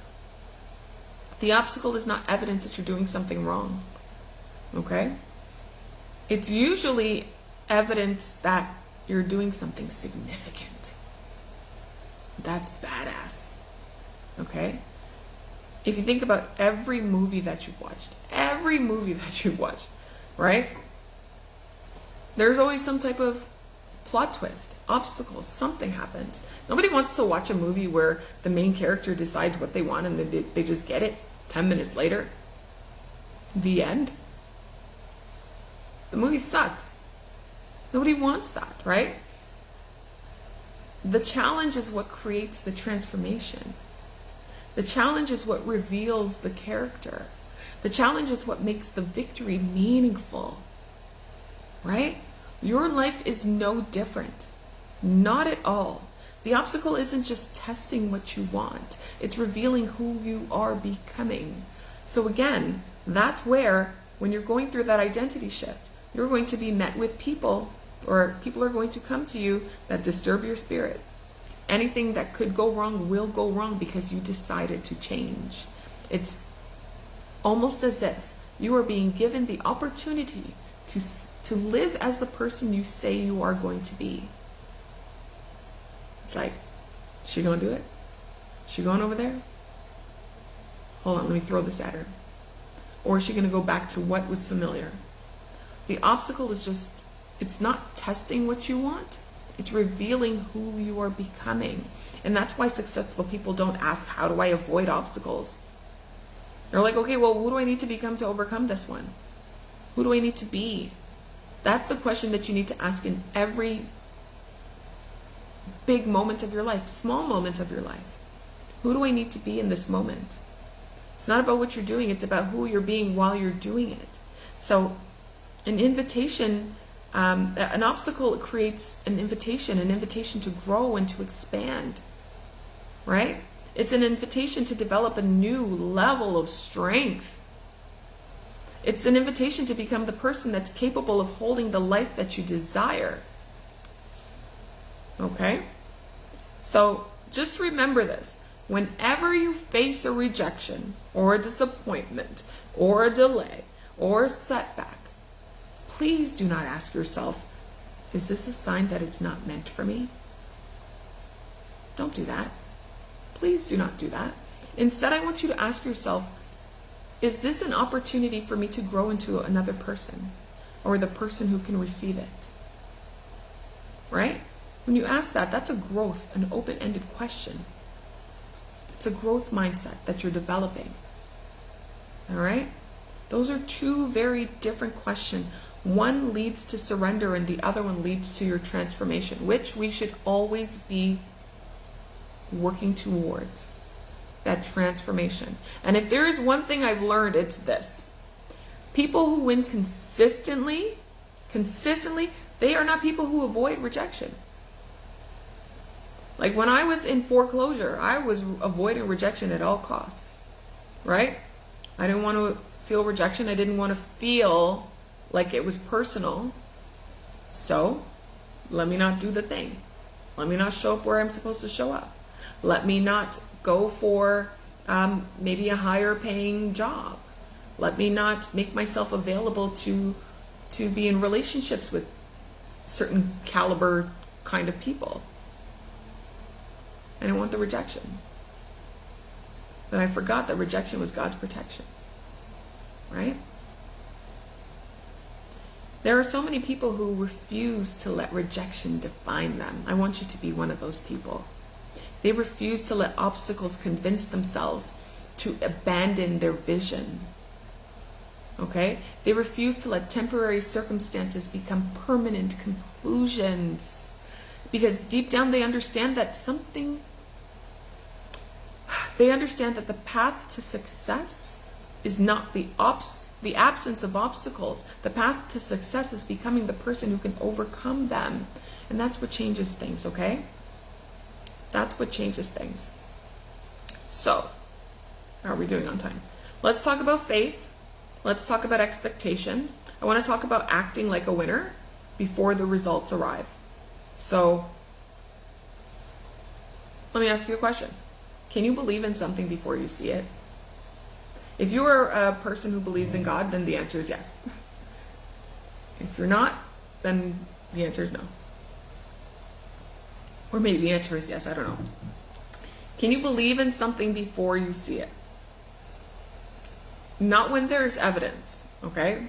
The obstacle is not evidence that you're doing something wrong. Okay? It's usually evidence that you're doing something significant. That's badass. Okay? If you think about every movie that you've watched, right? There's always some type of plot twist, obstacles, something happens. Nobody wants to watch a movie where the main character decides what they want and they just get it 10 minutes later. The end. The movie sucks. Nobody wants that, right? The challenge is what creates the transformation. The challenge is what reveals the character. The challenge is what makes the victory meaningful, right? Your life is no different. Not at all. The obstacle isn't just testing what you want. It's revealing who you are becoming. So again, that's where, when you're going through that identity shift, you're going to be met with people, or people are going to come to you that disturb your spirit. Anything that could go wrong will go wrong because you decided to change. It's almost as if you are being given the opportunity to live as the person you say you are going to be. It's like, she gonna do it? She going over there? Hold on, let me throw this at her. Or is she gonna go back to what was familiar? The obstacle is just, it's not testing what you want. It's revealing who you are becoming. And that's why successful people don't ask, how do I avoid obstacles? They're like, okay, well, who do I need to become to overcome this one? Who do I need to be? That's the question that you need to ask in every big moment of your life, small moment of your life. Who do I need to be in this moment? It's not about what you're doing. It's about who you're being while you're doing it. So an invitation, an obstacle creates an invitation to grow and to expand, right? It's an invitation to develop a new level of strength. It's an invitation to become the person that's capable of holding the life that you desire. Okay? So just remember this. Whenever you face a rejection or a disappointment or a delay or a setback, please do not ask yourself, is this a sign that it's not meant for me? Don't do that. Please do not do that. Instead, I want you to ask yourself, is this an opportunity for me to grow into another person, or the person who can receive it? Right? When you ask that, that's a growth, an open-ended question. It's a growth mindset that you're developing. All right? Those are two very different questions. One leads to surrender and the other one leads to your transformation, which we should always be working towards, that transformation. And if there is one thing I've learned, it's this. People who win consistently, they are not people who avoid rejection. Like when I was in foreclosure, I was avoiding rejection at all costs, right? I didn't want to feel rejection. I didn't want to feel like it was personal. So let me not do the thing. Let me not show up where I'm supposed to show up. Let me not go for maybe a higher paying job. Let me not make myself available to be in relationships with certain caliber kind of people. I didn't want the rejection. But I forgot that rejection was God's protection. Right? There are so many people who refuse to let rejection define them. I want you to be one of those people. They refuse to let obstacles convince themselves to abandon their vision. Okay? They refuse to let temporary circumstances become permanent conclusions. Because deep down they understand that the path to success is not the absence of obstacles. The path to success is becoming the person who can overcome them. And that's what changes things, okay? That's what changes things. So, how are we doing on time? Let's talk about faith. Let's talk about expectation. I want to talk about acting like a winner before the results arrive. So, let me ask you a question. Can you believe in something before you see it? If you are a person who believes in God, then the answer is yes. If you're not, then the answer is no. Or maybe the answer is yes, I don't know. Can you believe in something before you see it? Not when there's evidence, okay?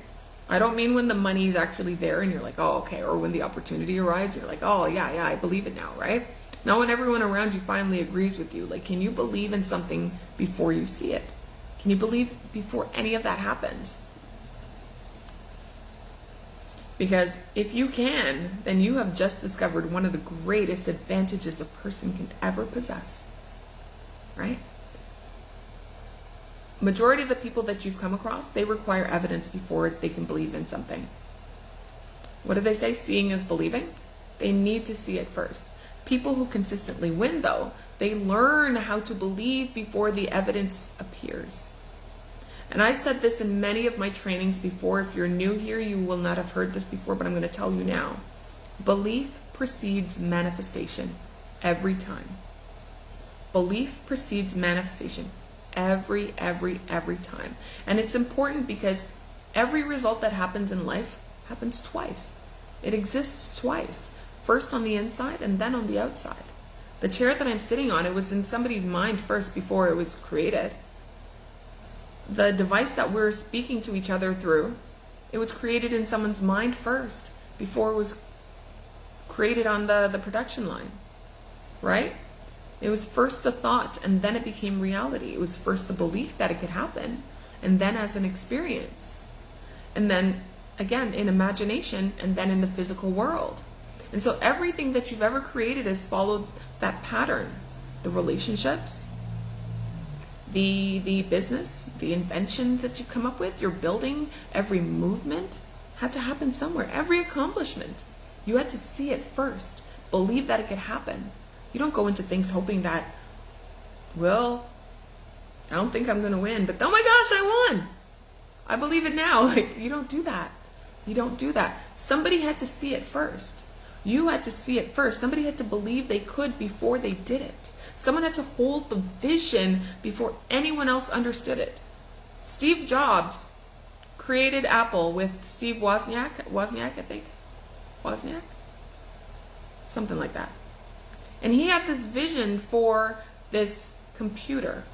I don't mean when the money is actually there and you're like, oh, okay. Or when the opportunity arises, you're like, oh, yeah, I believe it now, right? Not when everyone around you finally agrees with you. Like, can you believe in something before you see it? Can you believe before any of that happens? Because if you can, then you have just discovered one of the greatest advantages a person can ever possess, right? Majority of the people that you've come across, they require evidence before they can believe in something. What do they say? Seeing is believing. They need to see it first. People who consistently win, though, they learn how to believe before the evidence appears. And I've said this in many of my trainings before. If you're new here, you will not have heard this before, but I'm going to tell you now. Belief precedes manifestation every time. Belief precedes manifestation every time. And it's important because every result that happens in life happens twice. It exists twice. First on the inside and then on the outside. The chair that I'm sitting on, it was in somebody's mind first before it was created. The device that we're speaking to each other through, it was created in someone's mind first before it was created on the production line, right? It was first the thought and then it became reality. It was first the belief that it could happen and then as an experience. And then again in imagination and then in the physical world. And so everything that you've ever created has followed that pattern. The relationships, the business, the inventions that you've come up with, your building, every movement had to happen somewhere. Every accomplishment, you had to see it first, believe that it could happen. You don't go into things hoping that, well, I don't think I'm going to win, but oh my gosh, I won. I believe it now. Like, you don't do that. You don't do that. Somebody had to see it first. You had to see it first. Somebody had to believe they could before they did it. Someone had to hold the vision before anyone else understood it. Steve Jobs created Apple with Steve Wozniak, I think. Wozniak? Something like that. And he had this vision for this computer,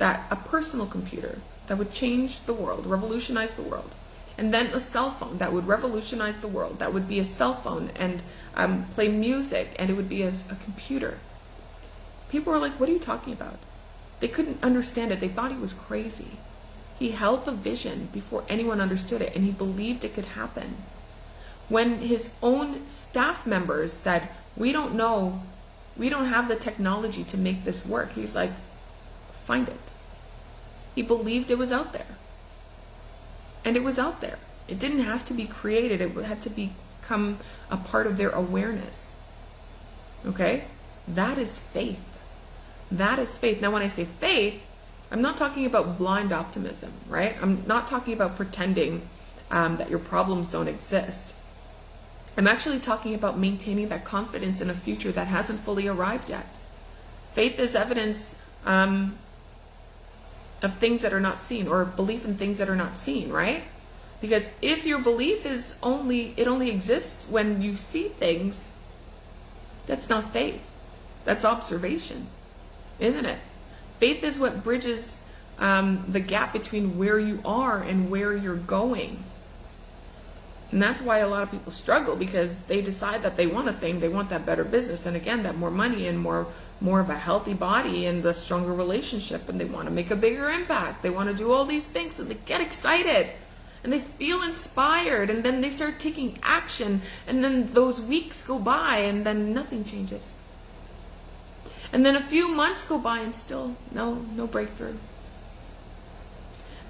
a personal computer that would change the world, revolutionize the world. And then a cell phone that would revolutionize the world, that would be a cell phone and play music, and it would be a computer. People were like, what are you talking about? They couldn't understand it. They thought he was crazy. He held the vision before anyone understood it, and he believed it could happen. When his own staff members said, we don't know, we don't have the technology to make this work, he's like, find it. He believed it was out there. And it was out there. It didn't have to be created. It had to become a part of their awareness. Okay? That is faith. That is faith. Now, when I say faith, I'm not talking about blind optimism, right? I'm not talking about pretending that your problems don't exist. I'm actually talking about maintaining that confidence in a future that hasn't fully arrived yet. Faith is evidence of things that are not seen, or belief in things that are not seen, right? Because if your belief is only exists when you see things, that's not faith. That's observation, isn't it? Faith is what bridges the gap between where you are and where you're going. And that's why a lot of people struggle, because they decide that they want a thing, they want that better business, and again, that more money and more of a healthy body and the stronger relationship, and they want to make a bigger impact. They want to do all these things, and they get excited and they feel inspired, and then they start taking action, and then those weeks go by and then nothing changes. And then a few months go by and still no breakthrough.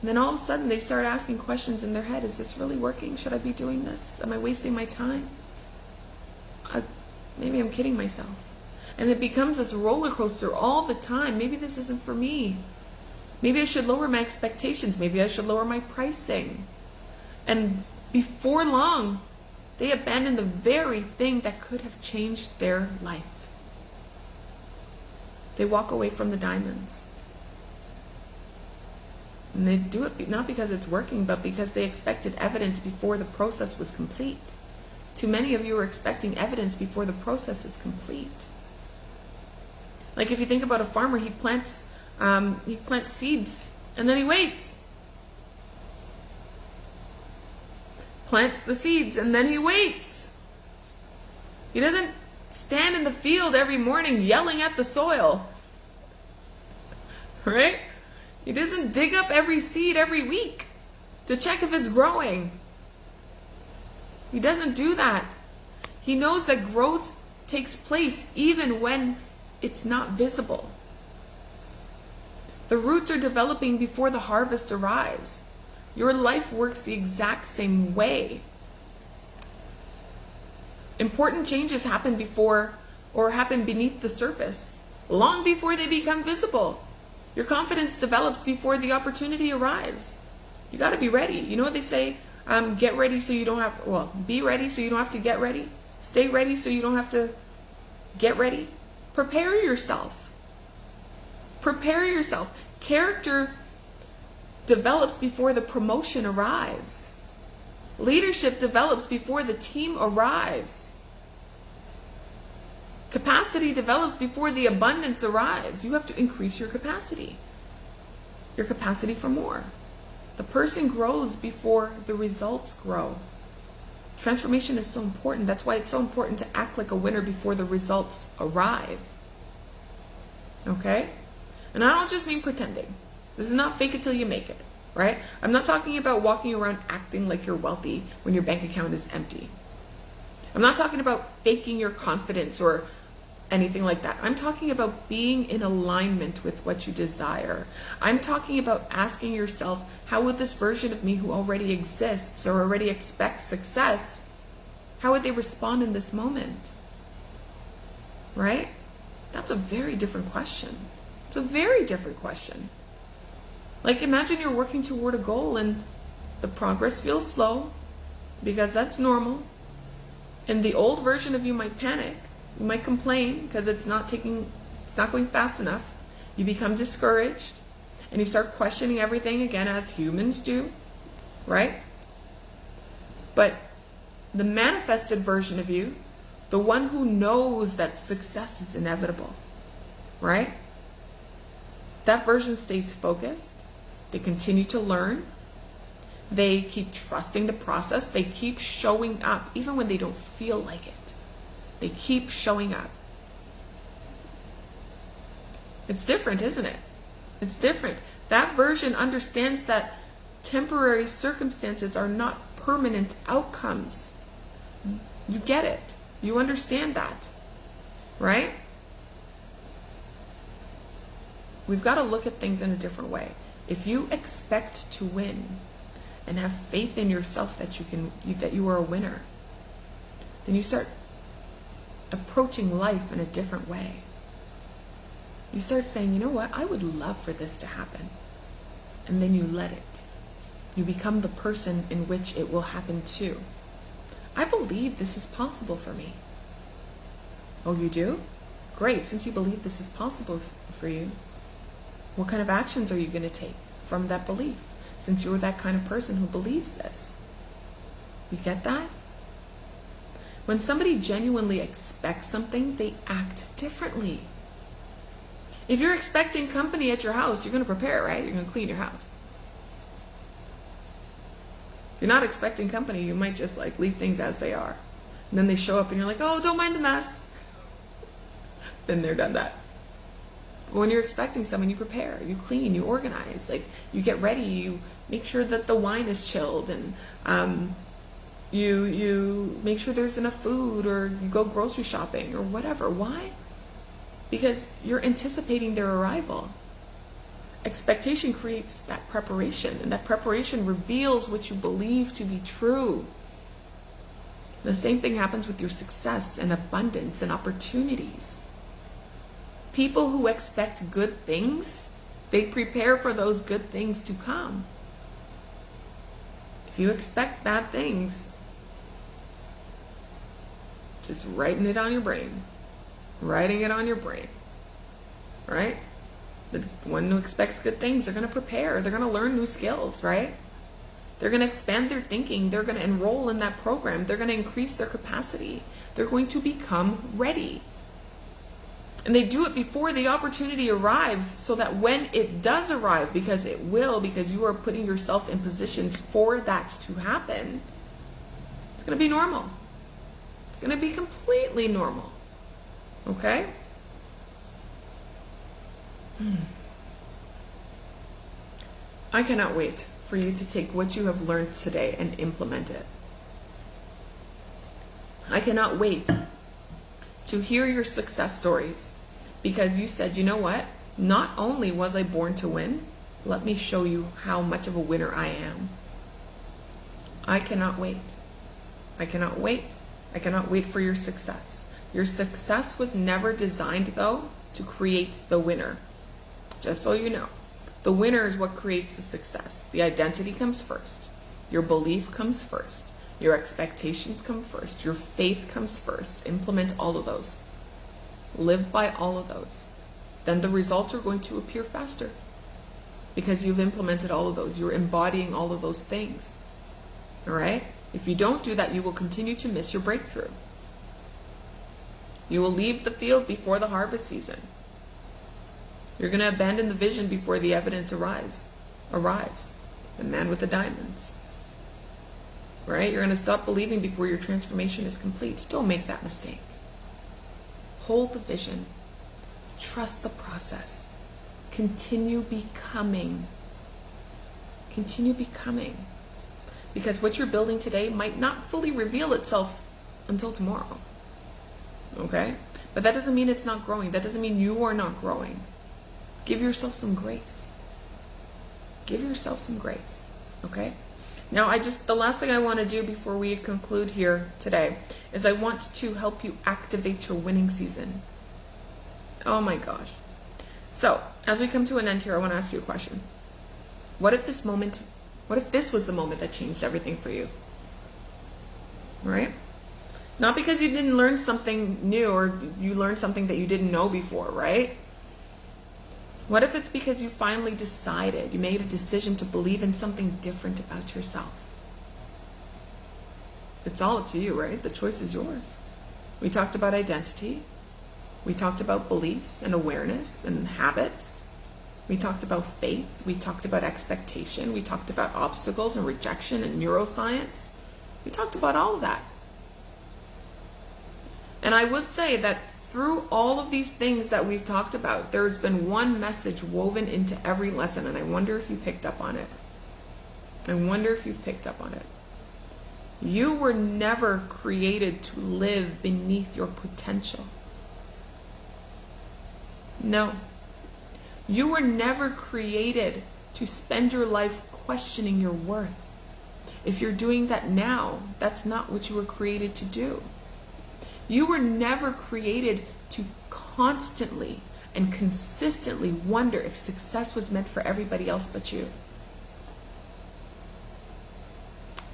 And then all of a sudden they start asking questions in their head. Is this really working? Should I be doing this? Am I wasting my time? Maybe I'm kidding myself. And it becomes this roller coaster all the time. Maybe this isn't for me. Maybe I should lower my expectations. Maybe I should lower my pricing. And before long, they abandon the very thing that could have changed their life. They walk away from the diamonds. And they do it not because it's working, but because they expected evidence before the process was complete. Too many of you are expecting evidence before the process is complete. Like if you think about a farmer, he plants seeds and then he waits. Plants the seeds and then he waits. He doesn't stand in the field every morning yelling at the soil. Right? He doesn't dig up every seed every week to check if it's growing. He doesn't do that. He knows that growth takes place even when it's not visible. The roots are developing before the harvest arrives. Your life works the exact same way. Important changes happen before or happen beneath the surface, long before they become visible. Your confidence develops before the opportunity arrives. You got to be ready. You know what they say? Get ready so you don't have, be ready so you don't have to get ready. Stay ready so you don't have to get ready. Prepare yourself. Prepare yourself. Character develops before the promotion arrives. Leadership develops before the team arrives. Capacity develops before the abundance arrives. You have to increase your capacity for more. The person grows before the results grow. Transformation is so important. That's why it's so important to act like a winner before the results arrive. Okay? And I don't just mean pretending. This is not fake it till you make it, right? I'm not talking about walking around acting like you're wealthy when your bank account is empty. I'm not talking about faking your confidence or anything like that. I'm talking about being in alignment with what you desire. I'm talking about asking yourself, how would this version of me who already exists or already expects success, how would they respond in this moment? Right? That's a very different question. It's a very different question. Like imagine you're working toward a goal and the progress feels slow, because that's normal. And the old version of you might panic. You might complain because it's not going fast enough. You become discouraged and you start questioning everything again, as humans do, right? But the manifested version of you the one who knows that success is inevitable, right? That version stays focused. They continue to learn. They keep trusting the process. They keep showing up even when they don't feel like it. They keep showing up. It's different, isn't it? It's different. That version understands that temporary circumstances are not permanent outcomes. You get it. You understand that, right? We've got to look at things in a different way. If you expect to win and have faith in yourself that you are a winner, then you start approaching life in a different way. You start saying, you know what, I would love for this to happen. And then you let it. You become the person in which it will happen to. I believe this is possible for me. Oh, you do? Great. Since you believe this is possible for you, what kind of actions are you going to take from that belief? Since you're that kind of person who believes this. You get that? When somebody genuinely expects something, they act differently. If you're expecting company at your house, you're going to prepare, right? You're going to clean your house. If you're not expecting company, you might just like leave things as they are. And then they show up and you're like, oh, don't mind the mess. Been there, done that. But when you're expecting someone, you prepare, you clean, you organize, like you get ready, you make sure that the wine is chilled, and you make sure there's enough food, or you go grocery shopping or whatever. Why? Because you're anticipating their arrival. Expectation creates that preparation, and that preparation reveals what you believe to be true. The same thing happens with your success and abundance and opportunities. People who expect good things, they prepare for those good things to come. If you expect bad things, just writing it on your brain. Writing it on your brain. Right? The one who expects good things, they're going to prepare. They're going to learn new skills, right? They're going to expand their thinking. They're going to enroll in that program. They're going to increase their capacity. They're going to become ready. And they do it before the opportunity arrives, so that when it does arrive, because it will, because you are putting yourself in positions for that to happen, it's going to be normal. It's going to be completely normal. Okay? I cannot wait for you to take what you have learned today and implement it. I cannot wait to hear your success stories, because you said, you know what? Not only was I born to win, let me show you how much of a winner I am. I cannot wait. I cannot wait. I cannot wait for your success. Your success was never designed, though, to create the winner. Just so you know, the winner is what creates the success. The identity comes first. Your belief comes first. Your expectations come first. Your faith comes first. Implement all of those. Live by all of those. Then the results are going to appear faster, because you've implemented all of those. You're embodying all of those things. All right? If you don't do that, you will continue to miss your breakthrough. You will leave the field before the harvest season. You're going to abandon the vision before the evidence arrives. The man with the diamonds. Right? You're going to stop believing before your transformation is complete. Don't make that mistake. Hold the vision. Trust the process. Continue becoming. Continue becoming. Because what you're building today might not fully reveal itself until tomorrow. Okay? But that doesn't mean it's not growing. That doesn't mean you are not growing. Give yourself some grace. Give yourself some grace. Okay? Now, the last thing I want to do before we conclude here today is I want to help you activate your winning season. Oh my gosh. So, as we come to an end here, I want to ask you a question. What if this was the moment that changed everything for you? Right? Not because you didn't learn something new, or you learned something that you didn't know before, right? What if it's because you finally decided, you made a decision to believe in something different about yourself? It's all up to you, right? The choice is yours. We talked about identity. We talked about beliefs and awareness and habits. We talked about faith. We talked about expectation. We talked about obstacles and rejection and neuroscience. We talked about all of that. And I would say that through all of these things that we've talked about, there's been one message woven into every lesson, and I wonder if you picked up on it. I wonder if you've picked up on it. You were never created to live beneath your potential. No. You were never created to spend your life questioning your worth. If you're doing that now, that's not what you were created to do. You were never created to constantly and consistently wonder if success was meant for everybody else but you.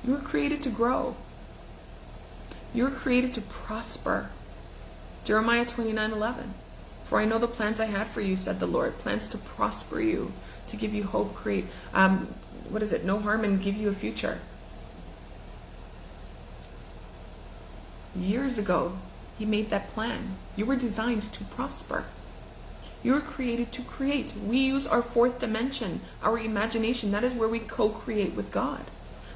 You were created to grow. You were created to prosper. Jeremiah 29:11. For I know the plans I had for you, said the Lord, plans to prosper you, to give you hope, create, no harm, and give you a future. Years ago, he made that plan. You were designed to prosper. You were created to create. We use our fourth dimension, our imagination. That is where we co-create with God.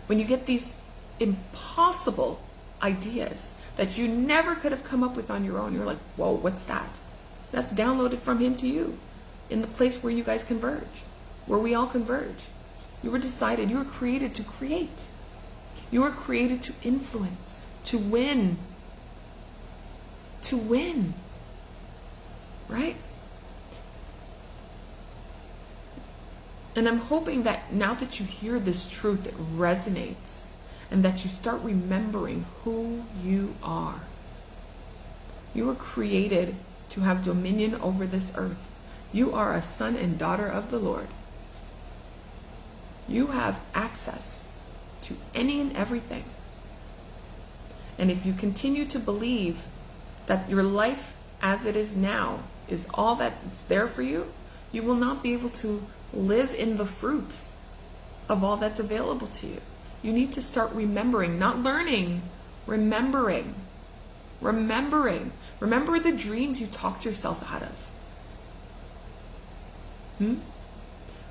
When you get these impossible ideas that you never could have come up with on your own, you're like, whoa, what's that? That's downloaded from him to you in the place where you guys converge, where we all converge. You were decided, you were created to create. You were created to influence, to win. To win. Right? And I'm hoping that now that you hear this truth, it resonates and that you start remembering who you are. You were created to have dominion over this earth. You are a son and daughter of the Lord. You have access to any and everything. And if you continue to believe that your life as it is now is all that's there for you, you will not be able to live in the fruits of all that's available to you. You need to start remembering, not learning, remembering. Remember the dreams you talked yourself out of.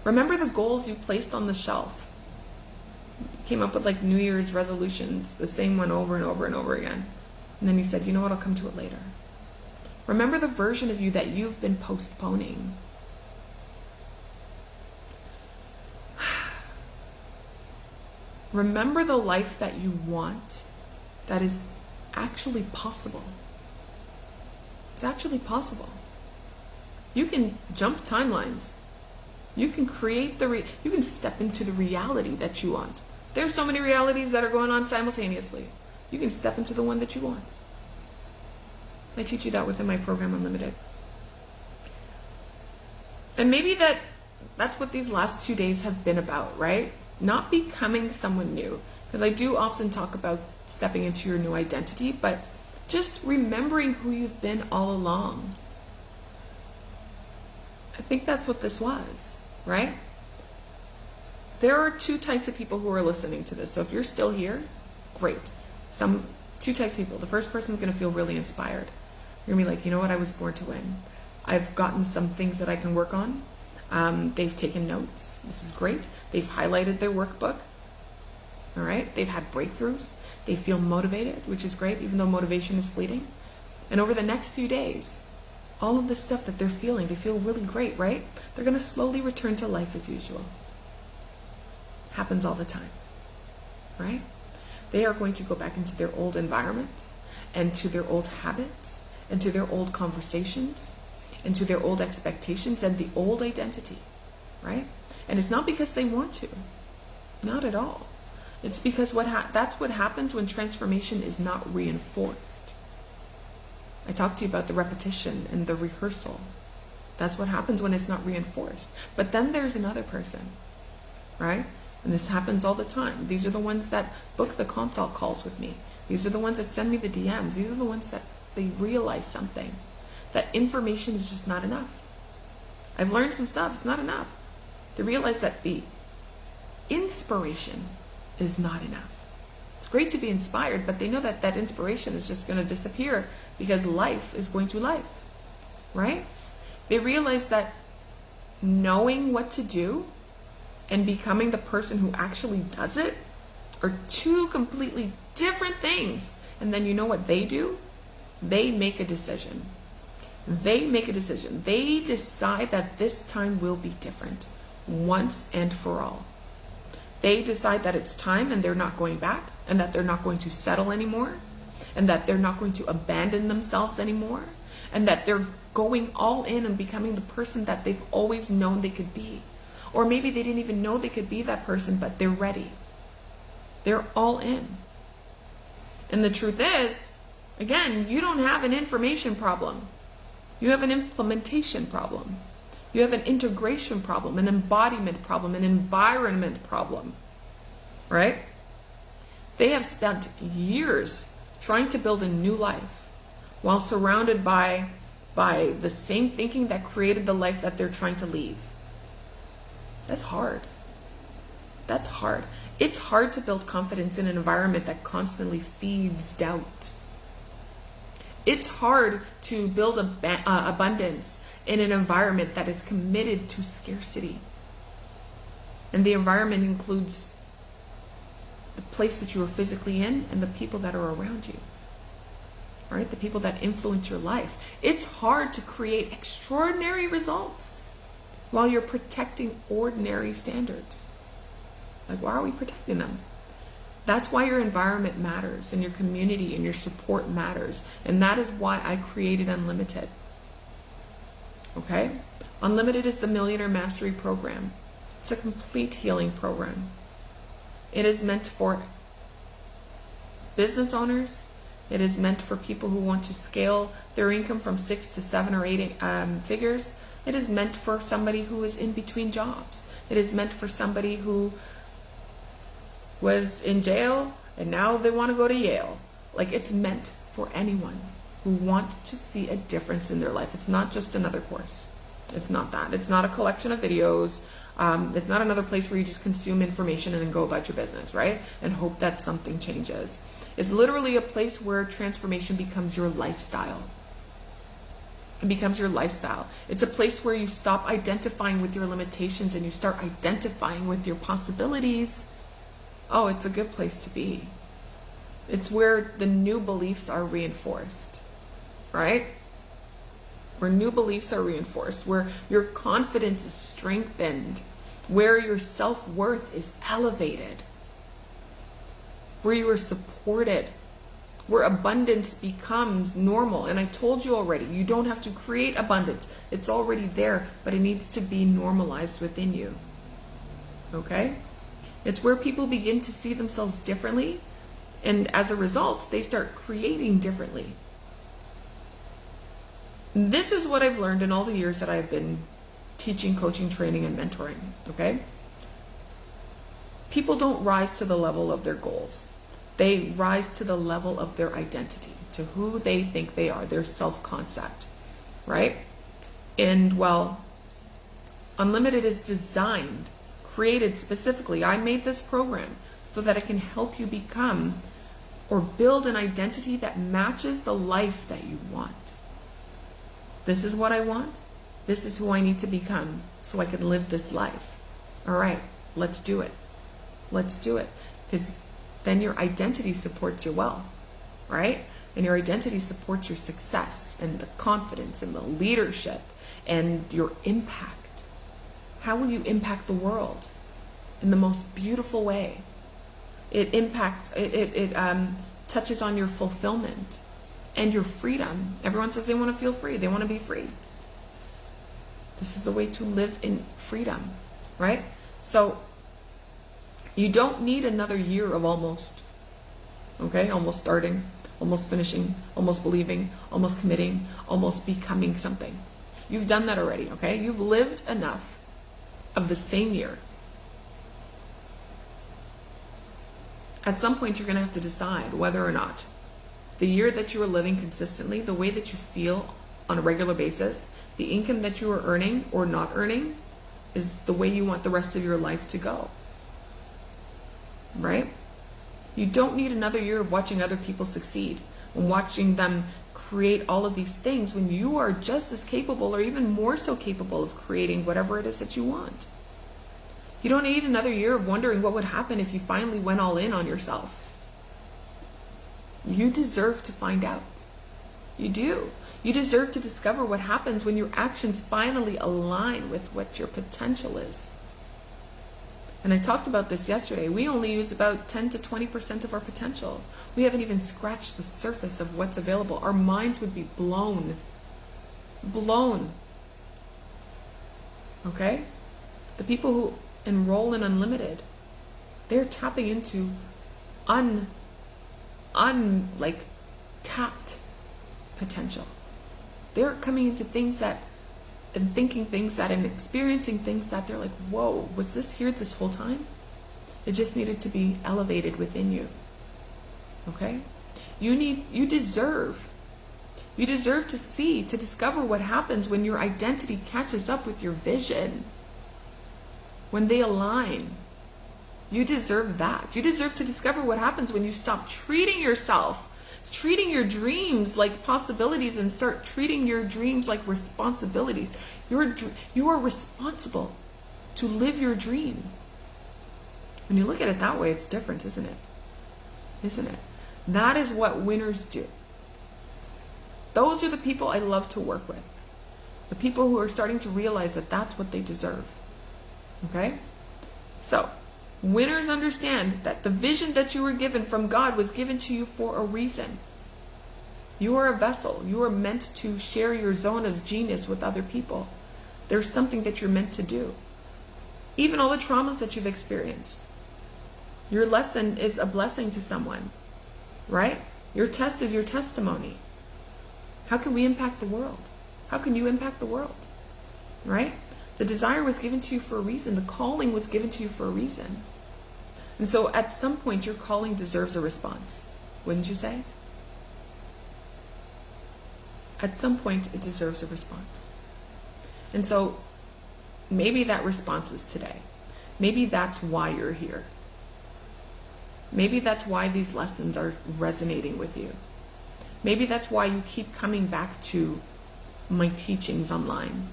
Remember the goals you placed on the shelf. You came up with like New Year's resolutions, the same one over and over and over again. And then you said, you know what, I'll come to it later. Remember the version of you that you've been postponing. Remember the life that you want that is actually possible. It's actually possible. You can jump timelines. You can create you can step into the reality that you want. There's so many realities that are going on simultaneously. You can step into the one that you want. I teach you that within my program Unlimited. And maybe that's what these last 2 days have been about, right? Not becoming someone new. Because I do often talk about stepping into your new identity, but just remembering who you've been all along. I think that's what this was, right? There are two types of people who are listening to this. So if you're still here, great. Two types of people. The first person is going to feel really inspired. You're going to be like, you know what? I was born to win. I've gotten some things that I can work on. They've taken notes. This is great. They've highlighted their workbook. All right. They've had breakthroughs. They feel motivated, which is great, even though motivation is fleeting. And over the next few days, all of this stuff that they're feeling, they feel really great, right? They're going to slowly return to life as usual. Happens all the time, right? They are going to go back into their old environment and to their old habits and to their old conversations and to their old expectations and the old identity, right? And it's not because they want to, not at all. It's because that's what happens when transformation is not reinforced. I talked to you about the repetition and the rehearsal. That's what happens when it's not reinforced. But then there's another person, right? And this happens all the time. These are the ones that book the consult calls with me. These are the ones that send me the DMs. These are the ones that they realize something. That information is just not enough. I've learned some stuff. It's not enough. They realize that the inspiration is not enough. It's great to be inspired, but they know that that inspiration is just going to disappear because life is going to life, right? They realize that knowing what to do and becoming the person who actually does it are two completely different things. And then you know what they do? They make a decision. They make a decision. They decide that this time will be different once and for all. They decide that it's time and they're not going back, and that they're not going to settle anymore, and that they're not going to abandon themselves anymore, and that they're going all in and becoming the person that they've always known they could be. Or maybe they didn't even know they could be that person, but they're ready. They're all in. And the truth is, again, you don't have an information problem. You have an implementation problem. You have an integration problem, an embodiment problem, an environment problem, right? They have spent years trying to build a new life while surrounded by the same thinking that created the life that they're trying to leave. That's hard. That's hard. It's hard to build confidence in an environment that constantly feeds doubt. It's hard to build abundance in an environment that is committed to scarcity. And the environment includes the place that you are physically in and the people that are around you, right? The people that influence your life. It's hard to create extraordinary results while you're protecting ordinary standards. Like, why are we protecting them? That's why your environment matters, and your community and your support matters. And that is why I created Unlimited. Okay? Unlimited is the Millionaire Mastery Program. It's a complete healing program. It is meant for business owners. It is meant for people who want to scale their income from 6 to 7 or 8 figures. It is meant for somebody who is in between jobs. It is meant for somebody who was in jail and now they want to go to Yale. Like, it's meant for anyone who wants to see a difference in their life. It's not just another course. It's not that. It's not a collection of videos. It's not another place where you just consume information and then go about your business, right? And hope that something changes. It's literally a place where transformation becomes your lifestyle. It becomes your lifestyle. It's a place where you stop identifying with your limitations and you start identifying with your possibilities. Oh, it's a good place to be. It's where the new beliefs are reinforced, right? Where new beliefs are reinforced, where your confidence is strengthened, where your self-worth is elevated, where you are supported, where abundance becomes normal. And I told you already, you don't have to create abundance. It's already there, but it needs to be normalized within you. Okay? It's where people begin to see themselves differently, and as a result, they start creating differently. This is what I've learned in all the years that I've been teaching, coaching, training, and mentoring, okay? People don't rise to the level of their goals. They rise to the level of their identity, to who they think they are, their self-concept, right? And well, Unlimited is designed, created specifically. I made this program so that it can help you become or build an identity that matches the life that you want. This is what I want. This is who I need to become so I can live this life. All right, let's do it. Let's do it. Because then your identity supports your wealth, right? And your identity supports your success and the confidence and the leadership and your impact. How will you impact the world? In the most beautiful way. It impacts, it touches on your fulfillment and your freedom. Everyone says they want to feel free. They want to be free. This is a way to live in freedom, right? So you don't need another year of almost, okay? Almost starting, almost finishing, almost believing, almost committing, almost becoming something. You've done that already, okay? You've lived enough of the same year. At some point, you're going to have to decide whether or not the year that you are living consistently, the way that you feel on a regular basis, the income that you are earning or not earning is the way you want the rest of your life to go, right? You don't need another year of watching other people succeed and watching them create all of these things when you are just as capable or even more so capable of creating whatever it is that you want. You don't need another year of wondering what would happen if you finally went all in on yourself. You deserve to find out. You do. You deserve to discover what happens when your actions finally align with what your potential is. And I talked about this yesterday. We only use about 10 to 20% of our potential. We haven't even scratched the surface of what's available. Our minds would be blown. Blown. Okay? The people who enroll in Unlimited, they're tapping into tapped potential. They're coming into things that, and thinking things that, and experiencing things that they're like, whoa, was this here this whole time? It just needed to be elevated within you. Okay? You deserve to discover what happens when your identity catches up with your vision. When they align. You deserve that. You deserve to discover what happens when you stop treating your dreams like possibilities and start treating your dreams like responsibilities. You are responsible to live your dream. When you look at it that way, it's different, isn't it? Isn't it? That is what winners do. Those are the people I love to work with. The people who are starting to realize that that's what they deserve. Okay? So, winners understand that the vision that you were given from God was given to you for a reason. You are a vessel. You are meant to share your zone of genius with other people. There's something that you're meant to do. Even all the traumas that you've experienced. Your lesson is a blessing to someone, right? Your test is your testimony. How can we impact the world? How can you impact the world, right? The desire was given to you for a reason. The calling was given to you for a reason. And so at some point, your calling deserves a response. Wouldn't you say? At some point, it deserves a response. And so maybe that response is today. Maybe that's why you're here. Maybe that's why these lessons are resonating with you. Maybe that's why you keep coming back to my teachings online.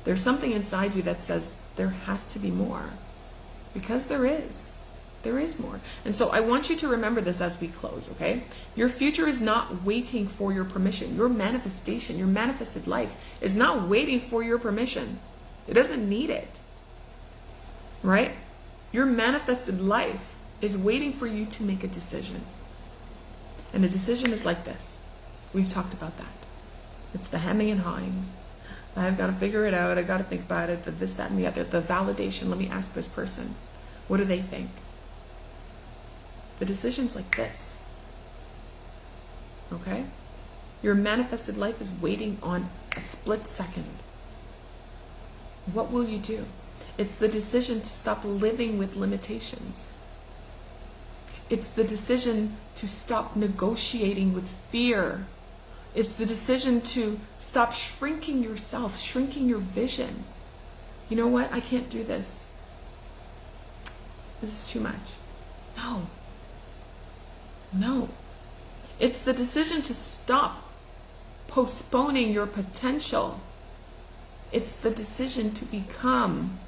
There's something inside you that says there has to be more. Because there is. There is more. And so I want you to remember this as we close, okay? Your future is not waiting for your permission. Your manifestation, your manifested life is not waiting for your permission. It doesn't need it. Right? Your manifested life is waiting for you to make a decision. And a decision is like this. We've talked about that. It's the hemming and hawing. I've got to figure it out. I've got to think about it. The this, that, and the other. The validation. Let me ask this person. What do they think? The decision's like this. Okay? Your manifested life is waiting on a split second. What will you do? It's the decision to stop living with limitations. It's the decision to stop negotiating with fear. It's the decision to stop shrinking yourself, shrinking your vision. You know what? I can't do this. This is too much. No. No. It's the decision to stop postponing your potential. It's the decision to become.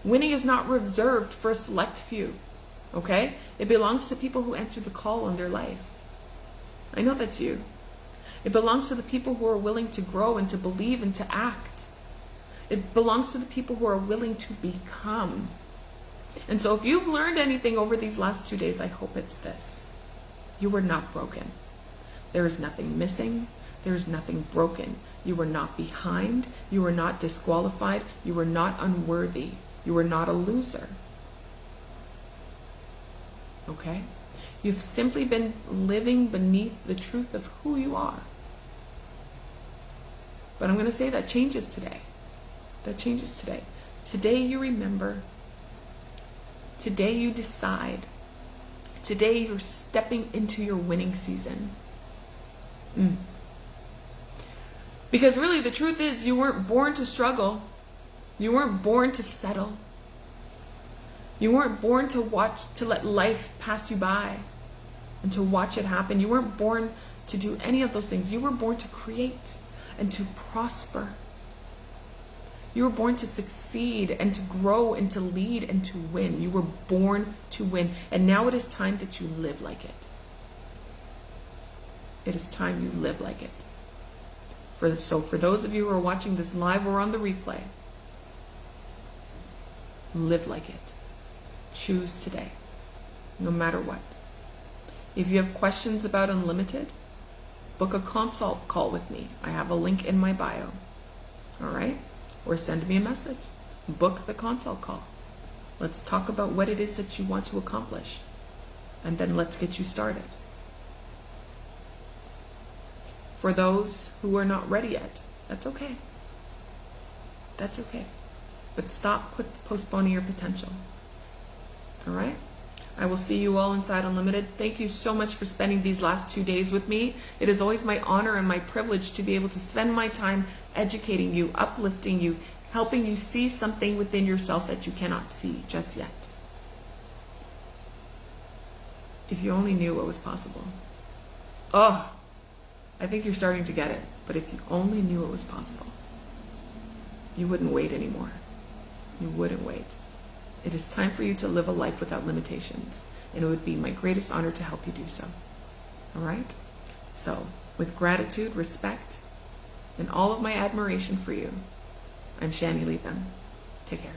Winning is not reserved for a select few. Okay? It belongs to people who answer the call on their life. I know that's you. It belongs to the people who are willing to grow and to believe and to act. It belongs to the people who are willing to become. And so if you've learned anything over these last 2 days, I hope it's this. You were not broken. There is nothing missing. There is nothing broken. You were not behind. You were not disqualified. You were not unworthy. You were not a loser. Okay? You've simply been living beneath the truth of who you are. But I'm going to say that changes today. That changes today. Today you remember. Today you decide. Today you're stepping into your winning season. Because really the truth is you weren't born to struggle. You weren't born to settle. You weren't born to let life pass you by and to watch it happen. You weren't born to do any of those things. You were born to create and to prosper. You were born to succeed and to grow and to lead and to win. You were born to win. And now it is time that you live like it. It is time you live like it. So for those of you who are watching this live or on the replay, live like it. Choose today, no matter what. If you have questions about Unlimited, book a consult call with me. I have a link in my bio. All right? Or send me a message. Book the consult call. Let's talk about what it is that you want to accomplish. And then let's get you started. For those who are not ready yet, that's okay. That's okay. But stop postponing your potential. All right? I will see you all inside Unlimited. Thank you so much for spending these last 2 days with me. It is always my honor and my privilege to be able to spend my time educating you, uplifting you, helping you see something within yourself that you cannot see just yet. If you only knew what was possible. Oh, I think you're starting to get it. But if you only knew what was possible, you wouldn't wait anymore. You wouldn't wait. It is time for you to live a life without limitations, and it would be my greatest honor to help you do so. All right? So, with gratitude, respect, and all of my admiration for you, I'm Shani Leatham. Take care.